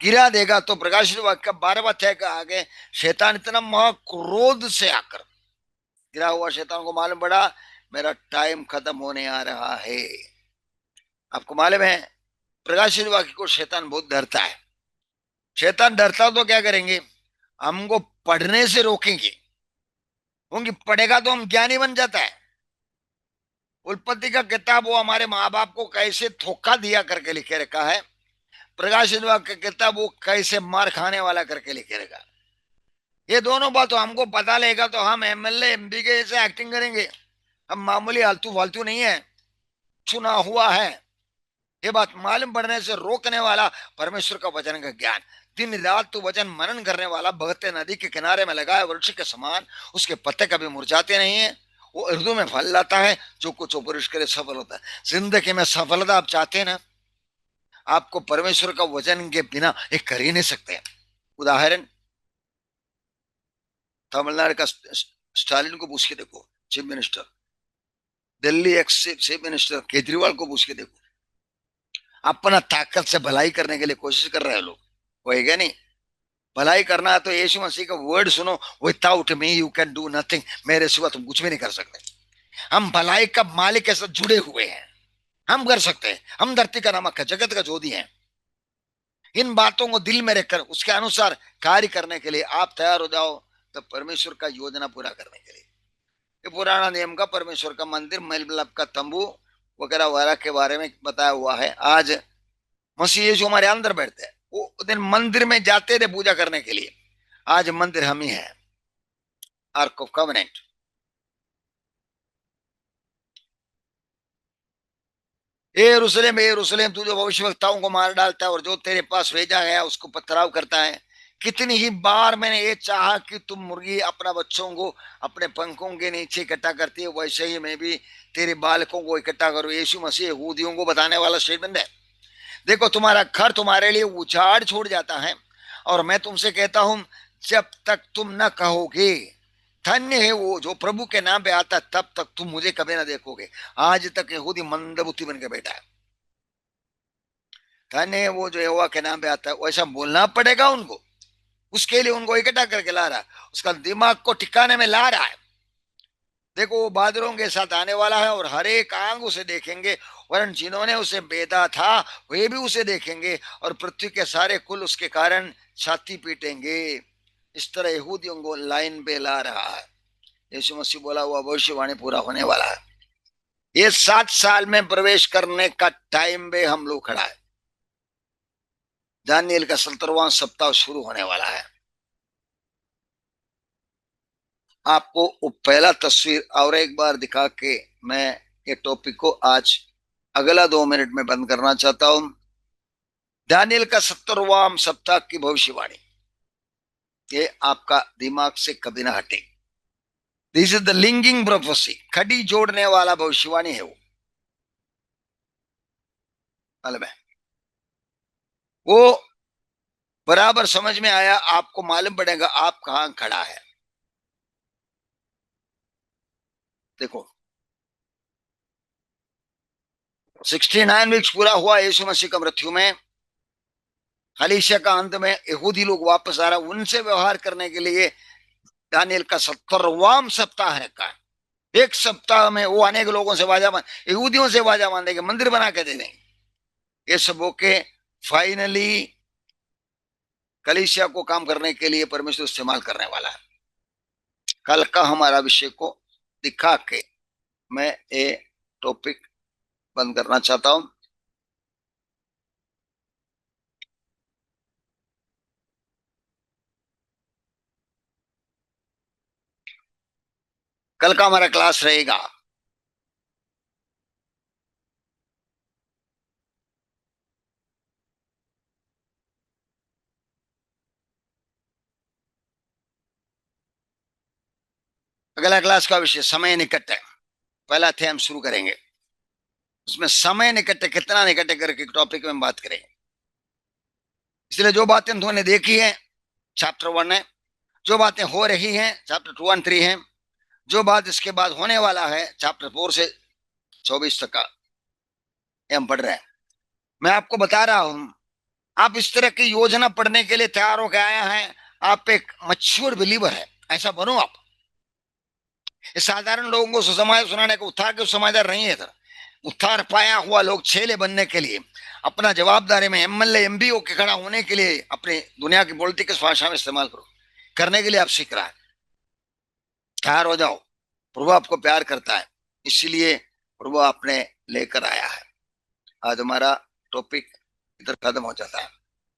गिरा देगा तो प्रकाशित वाक्य का 12वां अध्याय का आगे, शैतान इतना महाक्रोध से आकर, गिरा हुआ शैतान को मालूम पड़ा मेरा टाइम खत्म होने आ रहा है। आपको मालूम है प्रकाशित वाक्य को शैतान बहुत डरता है। शैतान डरता तो क्या करेंगे, हमको पढ़ने से रोकेंगे, क्योंकि पढ़ेगा तो हम ज्ञानी बन जाता है। उत्पत्ति का किताब वो हमारे माँ बाप को कैसे धोखा दिया करके लिखे रखा है, प्रकाशित वाक्य का किताब वो कैसे मार खाने वाला करके लिखे रखा। ये दोनों बात हमको पता लगेगा तो हम MLA MP के जैसे एक्टिंग करेंगे। हम मामूली आलतू फालतू नहीं है, चुना हुआ है। ये बात मालूम पड़ने से रोकने वाला परमेश्वर का वचन का ज्ञान, दिन रात तो वचन मनन करने वाला, बहते नदी के किनारे में लगाए वृक्ष के समान, उसके पत्ते कभी मुरझाते नहीं है, वो उर्दू में फल लाता है, जो कुछ पुरुष के लिए सफल होता है। जिंदगी में सफलता आप चाहते हैं ना, आपको परमेश्वर का वचन के बिना ये कर ही नहीं सकते। उदाहरण, तमिलनाडु का स्टालिन को पूछ के देखो, chief minister, Delhi ex chief minister Kejriwal को पूछ के देखो, अपना ताकत से भलाई करने के लिए कोशिश कर रहे हैं लोग, होएगा नहीं। भलाई करना है तो यीशु मसीह का वर्ड सुनो, without me you can do nothing, मेरे सिवा तुम कुछ भी नहीं कर सकते। हम भलाई का मालिक के साथ जुड़े हुए हैं, हम कर सकते हैं। हम धरती का नमक है, जगत का ज्योति है। इन बातों को दिल में रखकर उसके अनुसार कार्य करने के लिए आप तैयार हो जाओ, तो परमेश्वर का योजना पूरा करने के लिए। ये पुराना नियम का परमेश्वर का मंदिर, मेलमिलाप का तंबू वगैरह वगैरह के बारे में बताया हुआ है। आज मसीह यीशु हमारे अंदर बैठते हैं, वो दिन मंदिर में जाते थे पूजा करने के लिए, आज मंदिर हम ही है, आर्क ऑफ कवेनेंट। ए यरूशलेम तू जो भविष्यवक्ताओं को मार डालता है और जो तेरे पास भेजा गया उसको पथराव करता है, कितनी ही बार मैंने ये चाहा कि तुम मुर्गी अपना बच्चों को अपने पंखों के नीचे इकट्ठा करती है, वैसे ही मैं भी तेरे बालकों को इकट्ठा करूं। यीशु मसीह यहूदियों को बताने वाला स्टेटमेंट है। देखो, तुम्हारा घर तुम्हारे लिए उजाड़ छोड़ जाता है, और मैं तुमसे कहता हूं, जब तक तुम न कहोगे धन्य है वो जो प्रभु के नाम पे आता, तब तक तुम मुझे कभी ना देखोगे। आज तक यहूदी मंदबुद्धि बन के बैठा है। धन्य है वो जो यहोवा के नाम पे आता है, वैसा बोलना पड़ेगा उनको। उसके लिए उनको इकट्ठा करके ला रहा है, उसका दिमाग को ठिकाने में ला रहा है। देखो, वो बादलों के साथ आने वाला है, और हर एक आंग उसे देखेंगे, वरन जिन्होंने उसे बेदा था वे भी उसे देखेंगे, और पृथ्वी के सारे कुल उसके कारण छाती पीटेंगे। इस तरह यहूदियों को लाइन पे ला रहा है। यीशु मसीह बोला हुआ भविष्यवाणी पूरा होने वाला है। ये 7 साल में प्रवेश करने का टाइम पे हम लोग खड़ा है। दानियल का 70वां सप्ताह शुरू होने वाला है। आपको वो पहला तस्वीर और एक बार दिखा के मैं ये टॉपिक को आज अगला 2 मिनट में बंद करना चाहता हूं। दानियल का 70वां सप्ताह की भविष्यवाणी, ये आपका दिमाग से कभी ना हटे। This is the linking prophecy, खड़ी जोड़ने वाला भविष्यवाणी है वो। मालूम है वो, बराबर समझ में आया, आपको मालूम पड़ेगा आप कहां खड़ा है। देखो, 69 वीक्स पूरा हुआ यीशु मसीह का मृत्यु में। हलीशिया का अंत में यहूदी लोग वापस आ रहा, उनसे व्यवहार करने के लिए दानियल का 70वां सप्ताह है का। एक सप्ताह में वो अनेक लोगों से वाजा मान, यहूदियों से वाजा मान देंगे, मंदिर बना के दे देंगे। ये सब होके फाइनली कलीसिया को काम करने के लिए परमेश्वर इस्तेमाल करने वाला है। कल का हमारा विषय को दिखा के मैं ये टॉपिक बंद करना चाहता हूं। कल का हमारा क्लास रहेगा अगला क्लास का विषय समय निकट है। पहला अध्याय हम शुरू करेंगे, उसमें समय निकट है, कितना निकट है करके टॉपिक में बात करेंगे। इसलिए जो बातें तुमने देखी है चैप्टर 1 है, जो बातें हो रही हैं चैप्टर 2 और 3 है, जो बात इसके बाद होने वाला है चैप्टर 4 से 24 तक का हम पढ़ रहे हैं। मैं आपको बता रहा हूं, आप इस तरह की योजना पढ़ने के लिए तैयार होकर आया है। आप एक मच्योर बिलीवर है, ऐसा बनो आप। इस साधारण लोगों को सुसमाचार सुनाने को, उत्थान के समाचार नहीं है। उत्थान पाया हुआ लोग छेले बनने के लिए, अपना जवाबदारी में एमएलए एमपीओ के खड़ा होने के लिए अपने दुनिया की पॉलिटिक्स भाषा में इस्तेमाल करो, करने के लिए आप सीख रहा है। तैयार हो जाओ, प्रभु आपको प्यार करता है, इसलिए प्रभु आपने लेकर आया है। आज हमारा टॉपिक इधर खत्म हो जाता है।